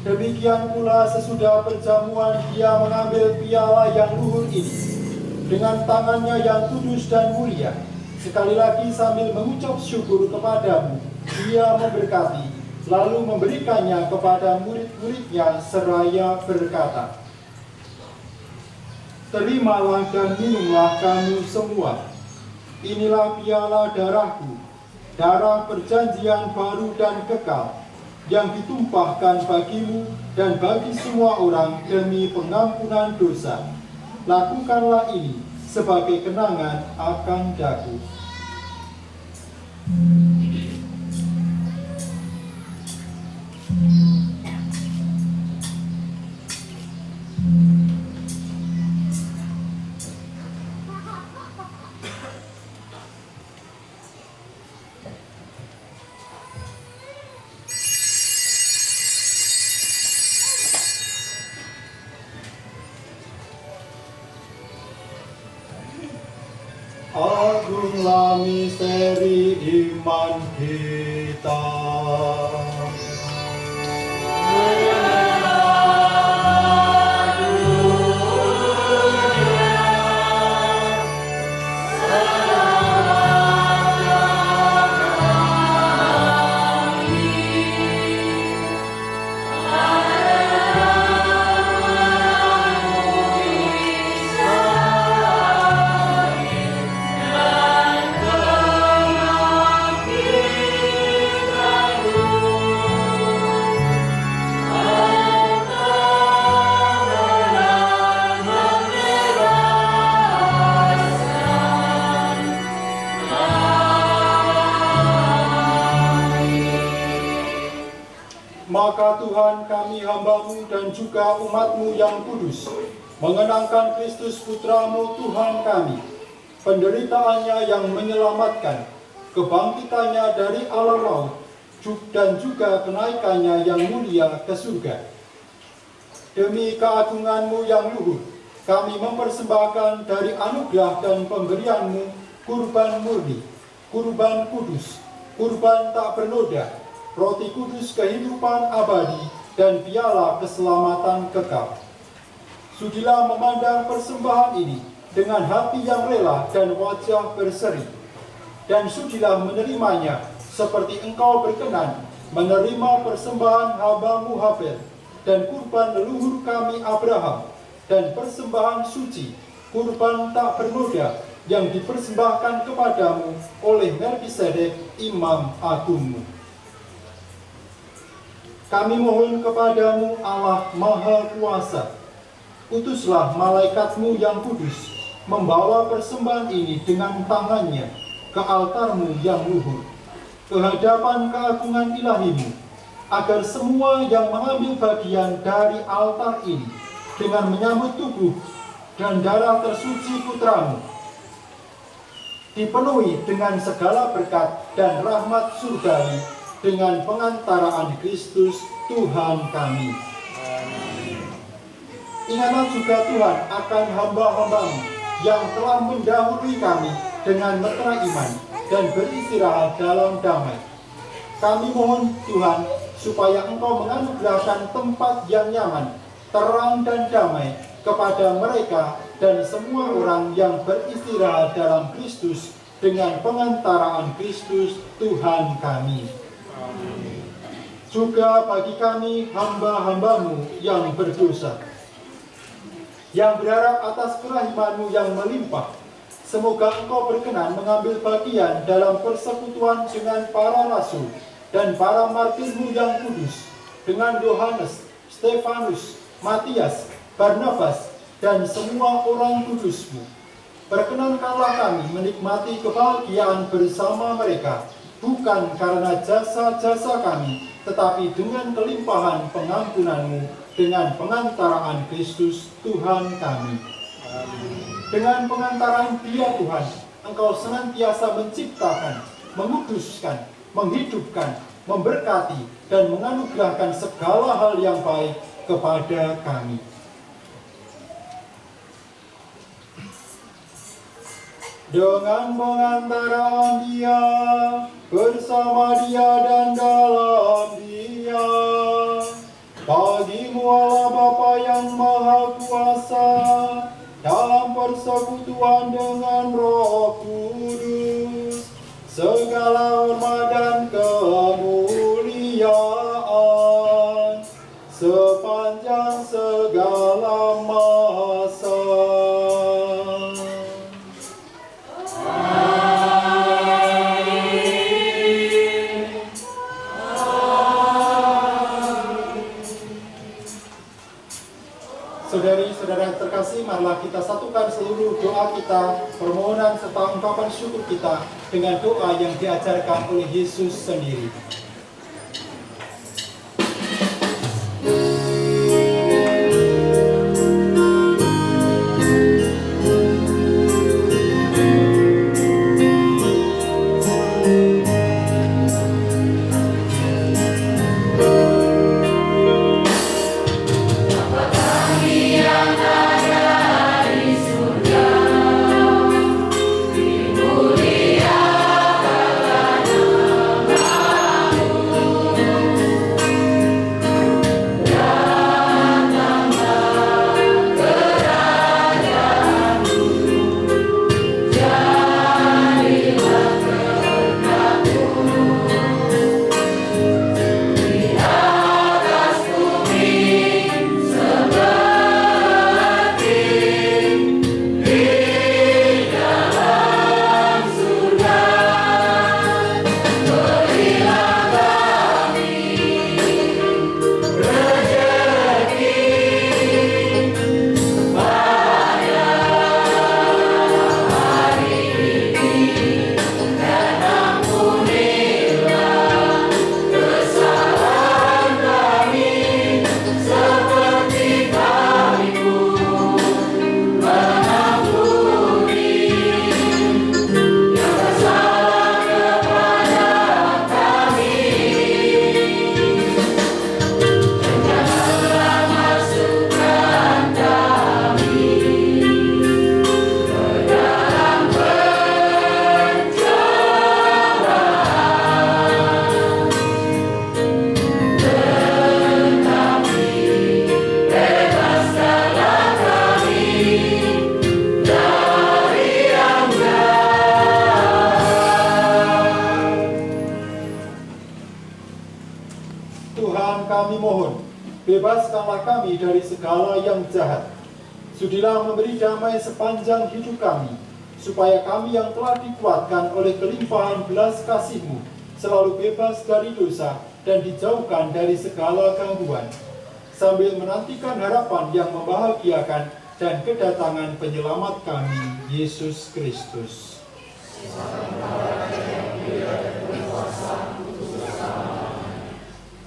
Demikian pula sesudah perjamuan Dia mengambil piala yang luhur ini dengan tangannya yang kudus dan mulia. Sekali lagi sambil mengucap syukur kepadamu, Dia memberkati, lalu memberikannya kepada murid-muridnya seraya berkata, "Terimalah dan minumlah kamu semua. Inilah piala darahku, darah perjanjian baru dan kekal, yang ditumpahkan bagimu dan bagi semua orang demi pengampunan dosa. Lakukanlah ini sebagai kenangan akan daku. Agunglah misteri iman kita. Maka Tuhan, kami hamba-Mu dan juga umat-Mu yang kudus, mengenangkan Kristus Putra-Mu Tuhan kami, penderitaannya yang menyelamatkan, kebangkitannya dari alam maut, dan juga kenaikannya yang mulia ke surga. Demi keagungan-Mu yang luhur, kami mempersembahkan dari anugerah dan pemberian-Mu kurban murni, kurban kudus, kurban tak bernoda, roti kudus kehidupan abadi, dan piala keselamatan kekal. Sudilah memandang persembahan ini dengan hati yang rela dan wajah berseri, dan sudilah menerimanya seperti Engkau berkenan menerima persembahan hamba-Mu Habel dan kurban leluhur kami Abraham, dan persembahan suci, kurban tak bernoda yang dipersembahkan kepadamu oleh Melkisedek Imam Agung-Mu. Kami mohon kepadamu Allah Maha Kuasa, utuslah malaikat-Mu yang kudus, membawa persembahan ini dengan tangannya ke altar-Mu yang luhur, ke hadapan keagungan ilahi-Mu, agar semua yang mengambil bagian dari altar ini dengan menyambut tubuh dan darah tersuci Putra-Mu, dipenuhi dengan segala berkat dan rahmat surgawi dengan pengantaraan Kristus Tuhan kami. Ingatlah juga Tuhan akan hamba-hamba-Mu yang telah mendahului kami dengan metera iman dan beristirahat dalam damai. Kami mohon Tuhan supaya Engkau menganugerahkan tempat yang nyaman, terang dan damai kepada mereka dan semua orang yang beristirahat dalam Kristus dengan pengantaraan Kristus Tuhan kami. Juga bagi kami hamba-hamba-Mu yang berdosa, yang berharap atas kerahiman-Mu yang melimpah, semoga Engkau berkenan mengambil bagian dalam persekutuan dengan para rasul dan para martir-Mu yang kudus, dengan Yohanes, Stefanus, Matias, Barnabas, dan semua orang kudus-Mu. Perkenankanlah kami menikmati kebahagiaan bersama mereka, bukan karena jasa-jasa kami, tetapi dengan kelimpahan pengampunan-Mu dengan pengantaraan Kristus Tuhan kami. Dengan pengantaraan Dia Tuhan, Engkau senantiasa menciptakan, menguduskan, menghidupkan, memberkati, dan menganugerahkan segala hal yang baik kepada kami. Dengan pengantaraan Dia, bersama Dia dan dalam Dia, bagi-Mu Allah Bapa yang Maha Kuasa, dalam persekutuan dengan Roh Kudus, segala hormat dan kemuliaan sepanjang segala masa. Saudari-saudara yang terkasih, marilah kita satukan seluruh doa kita, permohonan serta ungkapan syukur kita dengan doa yang diajarkan oleh Yesus sendiri. Tuhan, kami mohon, bebaskanlah kami dari segala yang jahat. Sudilah memberi damai sepanjang hidup kami, supaya kami yang telah dikuatkan oleh kelimpahan belas kasih-Mu selalu bebas dari dosa dan dijauhkan dari segala gangguan, sambil menantikan harapan yang membahagiakan dan kedatangan penyelamat kami, Yesus Kristus.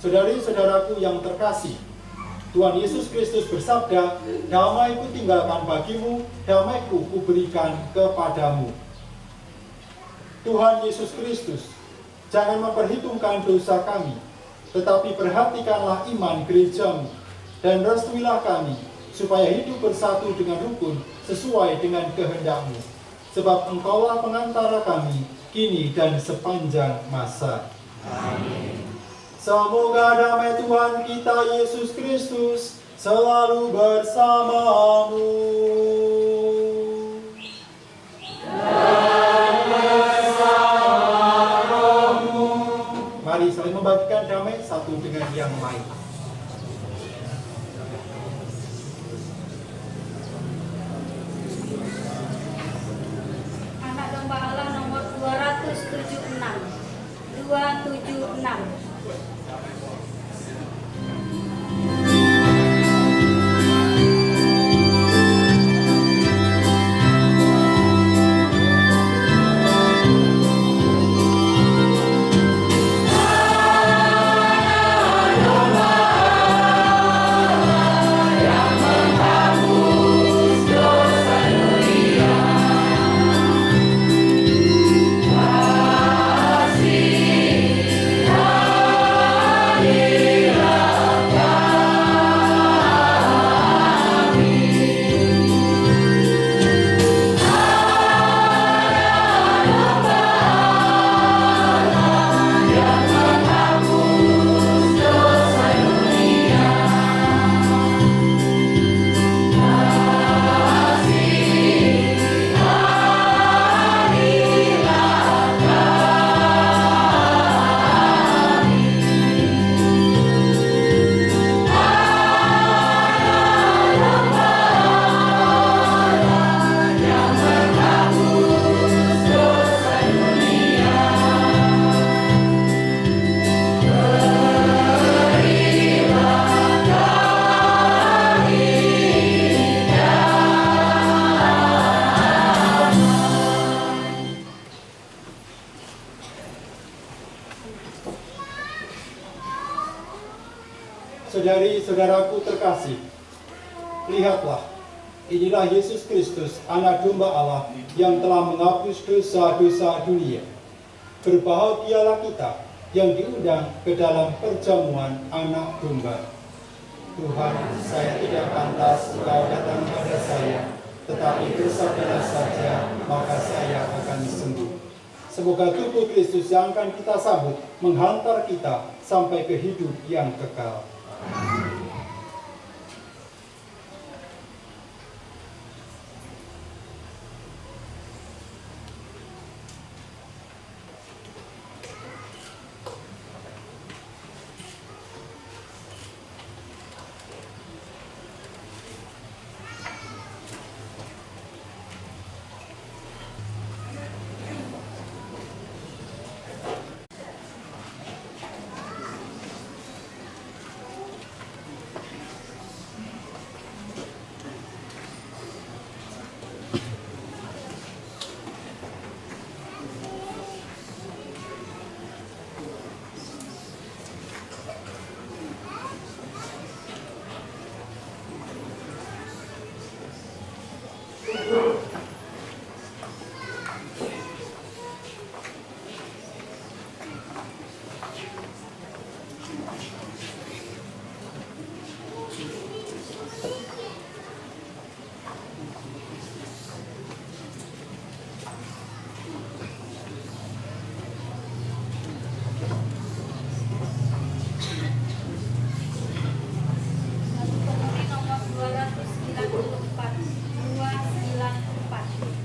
Saudari-saudaraku yang terkasih, Tuhan Yesus Kristus bersabda, "Damai ku tinggalkan bagimu, damai-Ku kuberikan kepadamu." Tuhan Yesus Kristus, jangan memperhitungkan dosa kami, tetapi perhatikanlah iman gereja-Mu, dan restuilah kami, supaya hidup bersatu dengan rukun sesuai dengan kehendak-Mu. Sebab Engkaulah pengantara kami, kini dan sepanjang masa. Amin. Semoga damai Tuhan kita Yesus Kristus selalu bersamamu. Dan bersama rohmu. Mari saling membagikan damai satu dengan yang lain. Anak domba Allah nomor 276. 276. Domba Saudari-saudaraku terkasih, lihatlah, inilah Yesus Kristus, anak domba Allah yang telah menghapus dosa-dosa dunia. Berbahagialah kita yang diundang ke dalam perjamuan anak domba. Tuhan, saya tidak pantas Kau datang pada saya, tetapi bersabdalah saja, maka saya akan sembuh. Semoga tubuh Kristus yang akan kita sambut menghantar kita sampai ke hidup yang kekal. Penulis nomor 294, 294.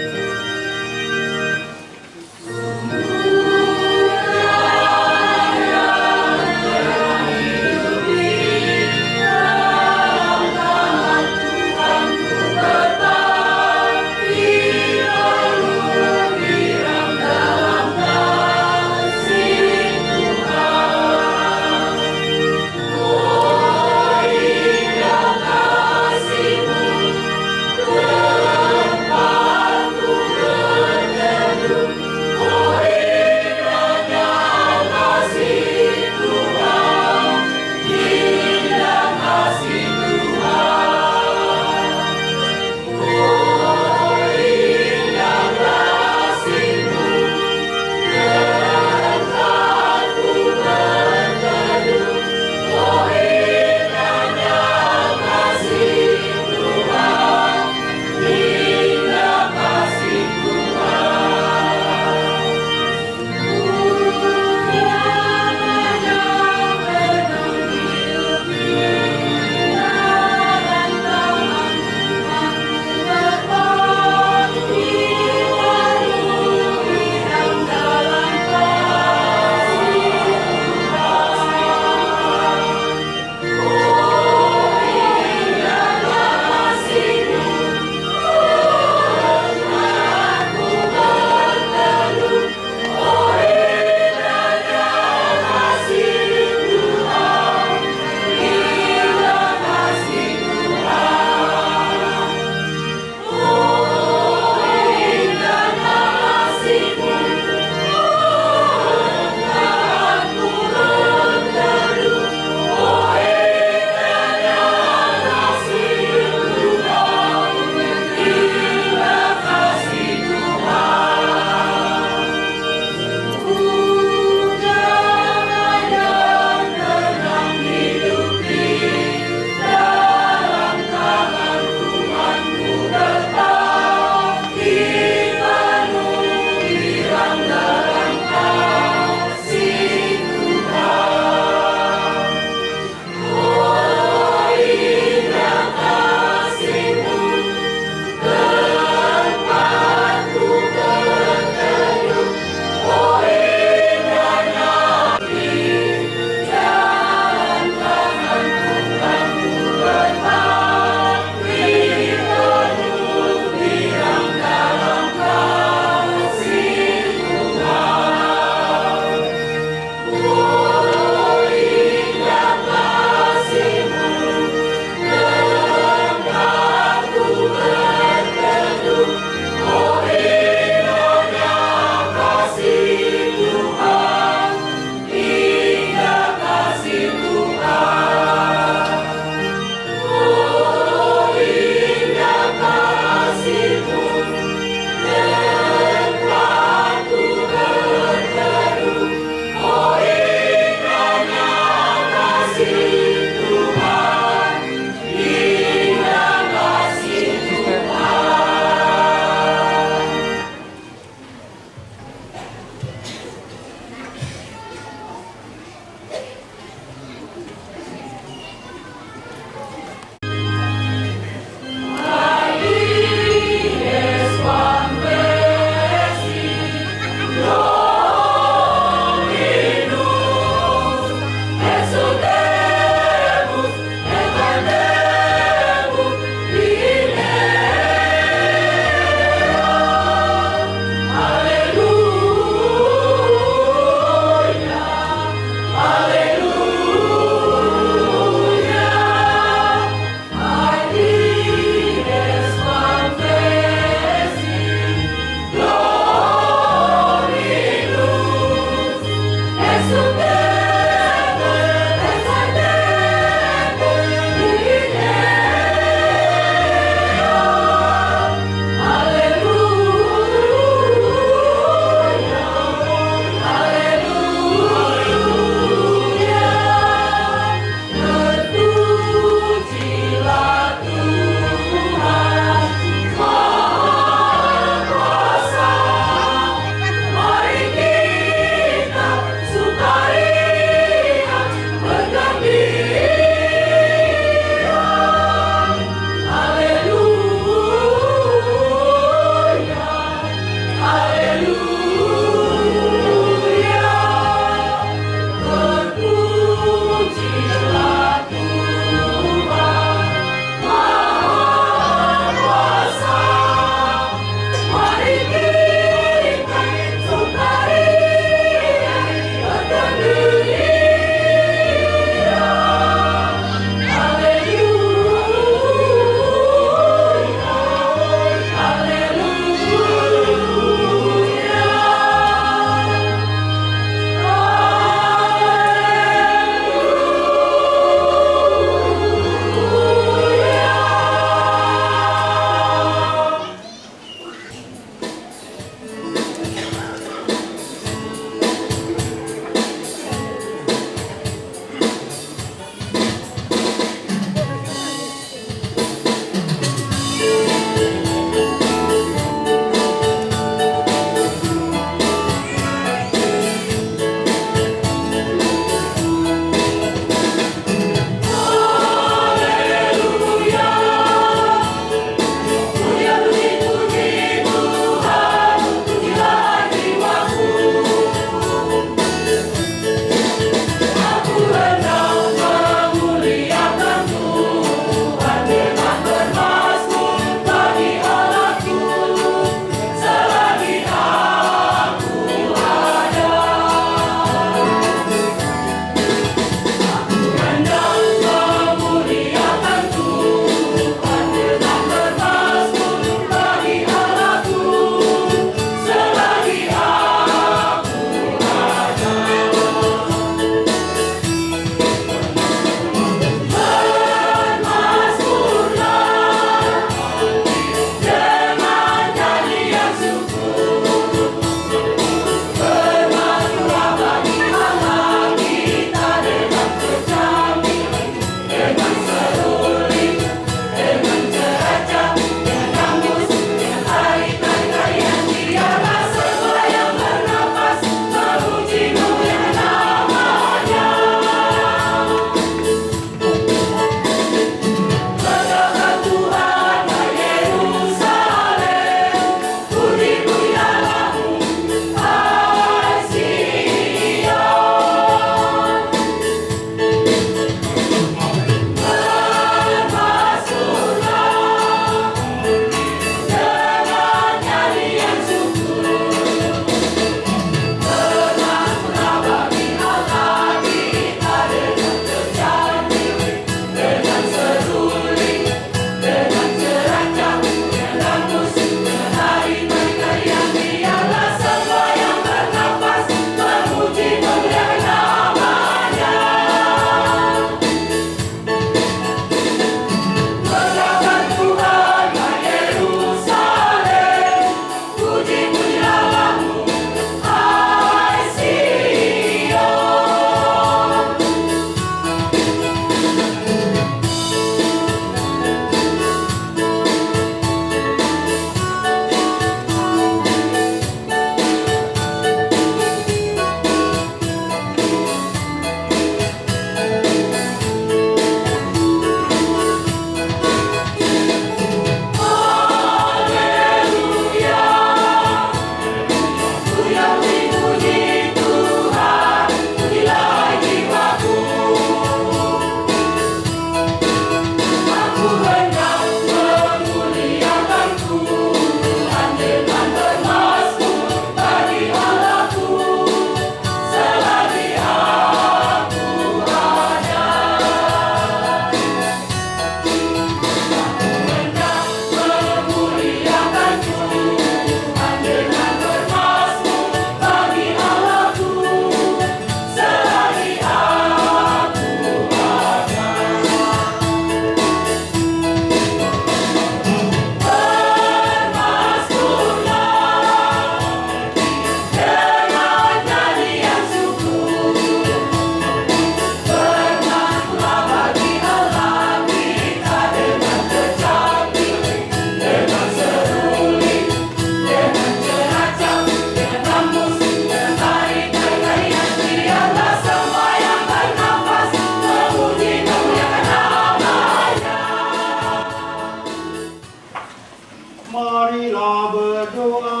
Marilah berdoa.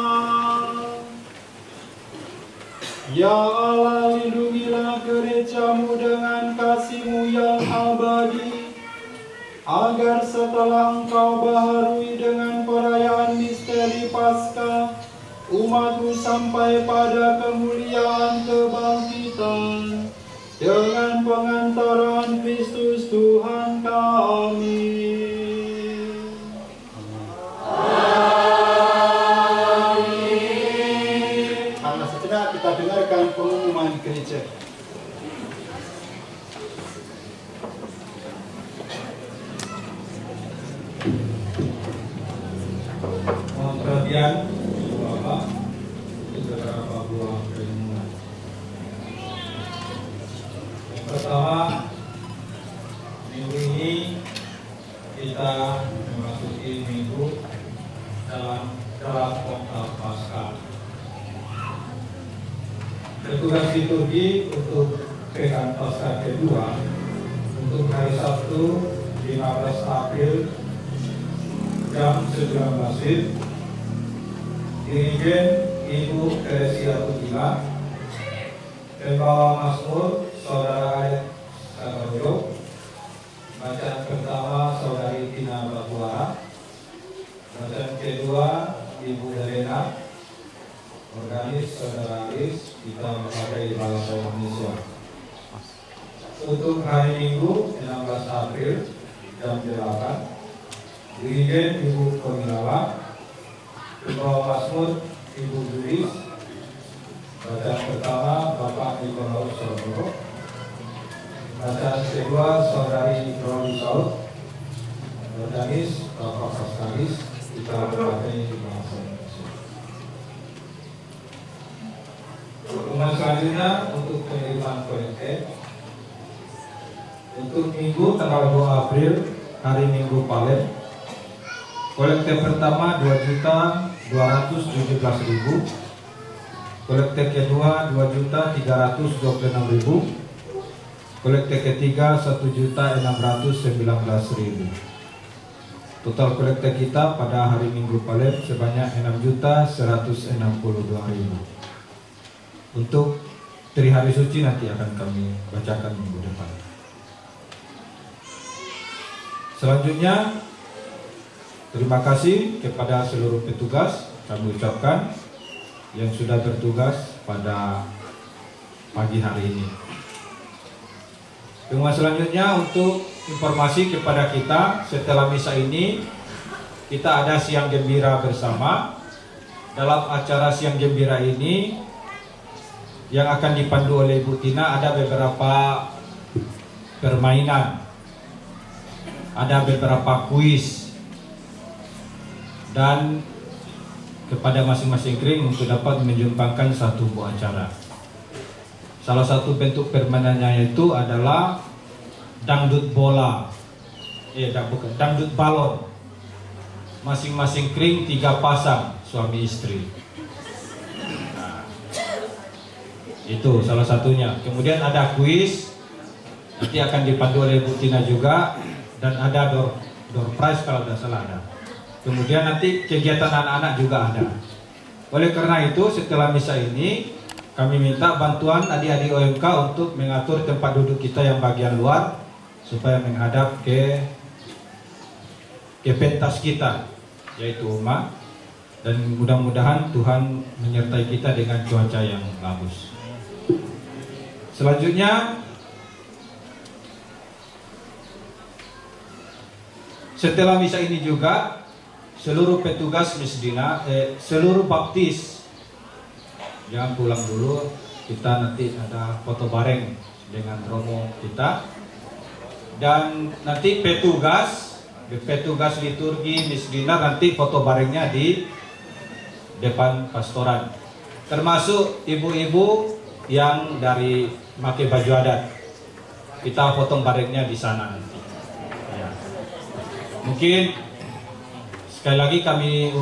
Ya Allah, lindungilah gerejamu dengan kasih-Mu yang abadi, agar setelah Engkau baharui dengan perayaan misteri Paskah, umat-Mu sampai pada kemuliaan kebangkitan dengan pengantaran Kristus Tuhan kami. Karena sejenak kita dengarkan pengumuman gereja. Mohon perhatian Bapak untuk beberapa buah renungan. Yang pertama, minggu ini kita memasuki minggu dalam Oktav Paskah. Petugas liturgi untuk pekan Paskah kedua untuk hari Sabtu 15 April jam 19 dirigen Ibu Teresia Putila, pembawa Mazmur Saudara Ayat Sagarjo, bacaan pertama Saudari Tina Babuara, bacaan kedua Ibu Helena, organis Saudara Aris, kita memakai bahasa Indonesia. Untuk hari Minggu 16 April jam 8, dirigen Ibu Komilawa, pembawa Mazmur Ibu Julis, bacaan pertama Bapak Nikolaus Soroboro, bacaan kedua Saudari Roli Saud, organis Bapak Paskalis, kita memakai bahasa Indonesia. Dokumen selanjutnya untuk penerimaan kolekte untuk Minggu tanggal 2 April, hari Minggu Palen. Kolekte pertama 2.217.000, kolekte kedua 2.326.000, kolekte ketiga 1.619.000. Total kolekte kita pada hari Minggu Palen sebanyak 6.162.000. Untuk hari suci nanti akan kami bacakan minggu depan. Selanjutnya, terima kasih kepada seluruh petugas kami ucapkan yang sudah bertugas pada pagi hari ini. Pengumuman selanjutnya untuk informasi kepada kita, setelah misa ini kita ada siang gembira bersama. Dalam acara siang gembira ini yang akan dipandu oleh Ibu Tina ada beberapa permainan, ada beberapa kuis, dan kepada masing-masing kring untuk dapat menjumpakan satu buah acara. Salah satu bentuk permainannya itu adalah dangdut bola, dangdut balon. Masing-masing kring 3 pasang suami istri. Nah, itu salah satunya. Kemudian ada kuis, nanti akan dipandu oleh Bu Tina juga, dan ada door prize kalau tidak salah ada. Kemudian nanti kegiatan anak-anak juga ada. Oleh karena itu setelah misa ini kami minta bantuan adik-adik OMK untuk mengatur tempat duduk kita yang bagian luar supaya menghadap ke pentas kita, yaitu Uma, dan mudah-mudahan Tuhan menyertai kita dengan cuaca yang bagus. Selanjutnya, setelah misa ini juga seluruh petugas Misdina, seluruh baptis jangan pulang dulu, kita nanti ada foto bareng dengan romo kita, dan nanti petugas liturgi Misdina nanti foto barengnya di depan pastoran, termasuk ibu-ibu yang dari pakai baju adat, kita foto barengnya di sana nanti. Ya. Mungkin sekali lagi kami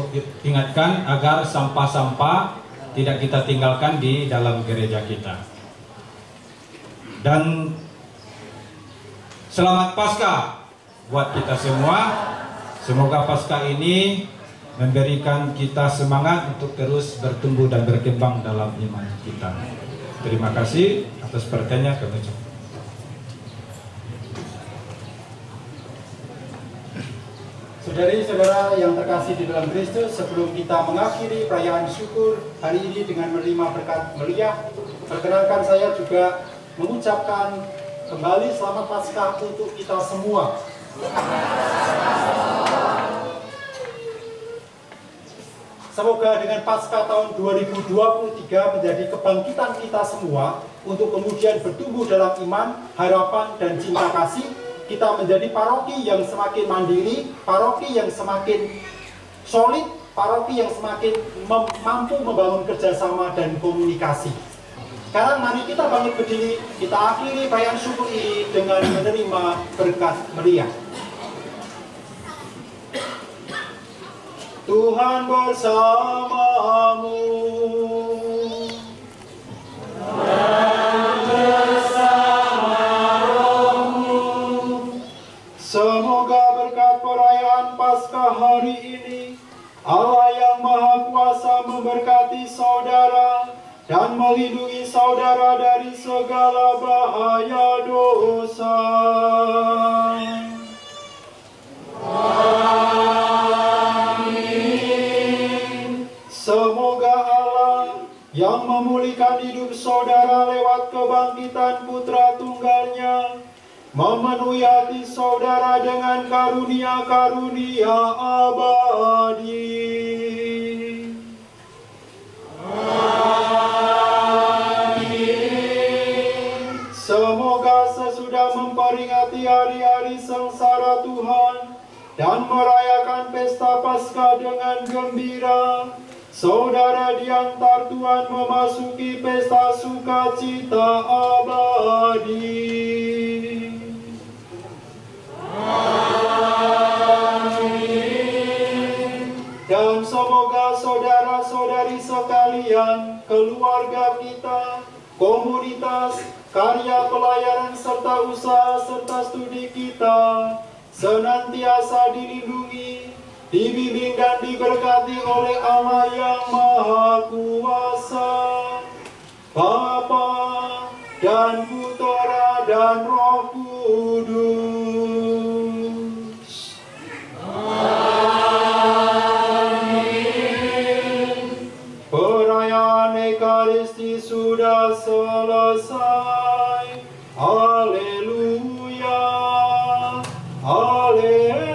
ingatkan agar sampah-sampah tidak kita tinggalkan di dalam gereja kita. Dan selamat Paskah buat kita semua. Semoga Paskah ini memberikan kita semangat untuk terus bertumbuh dan berkembang dalam iman kita. Terima kasih atas perhatiannya. Kami ucapkan. Saudari-saudara yang terkasih di dalam Kristus, sebelum kita mengakhiri perayaan syukur hari ini dengan menerima berkat meriah, perkenankan saya juga mengucapkan kembali selamat Paskah untuk kita semua. Semoga dengan Paskah tahun 2023 menjadi kebangkitan kita semua untuk kemudian bertumbuh dalam iman, harapan, dan cinta kasih. Kita menjadi paroki yang semakin mandiri, paroki yang semakin solid, paroki yang semakin mampu membangun kerjasama dan komunikasi. Sekarang mari kita bangkit berdiri, kita akhiri perayaan syukur ini dengan menerima berkat meriah. Tuhan bersamamu. Semoga berkat perayaan Paskah hari ini, Allah yang Maha Kuasa memberkati saudara dan melindungi saudara dari segala bahaya dosa. Amin. Semoga Allah yang memulihkan hidup saudara lewat kebangkitan Putra Tunggalnya memenuhi hati saudara dengan karunia-karunia abadi. Amin. Semoga sesudah memperingati hari-hari sengsara Tuhan dan merayakan pesta Paskah dengan gembira, saudara diantar Tuhan memasuki pesta sukacita abadi. Amin. Dan semoga saudara-saudari sekalian, keluarga kita, komunitas, karya pelayanan serta usaha serta studi kita senantiasa dilindungi, dibimbing dan diberkati oleh Allah yang Maha Kuasa, Bapa dan Putra dan Roh Kudus. Amin. Perayaan Ekaristi sudah selesai. Haleluya. Haleluya.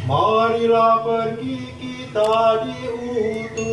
Marilah pergi kita diutus.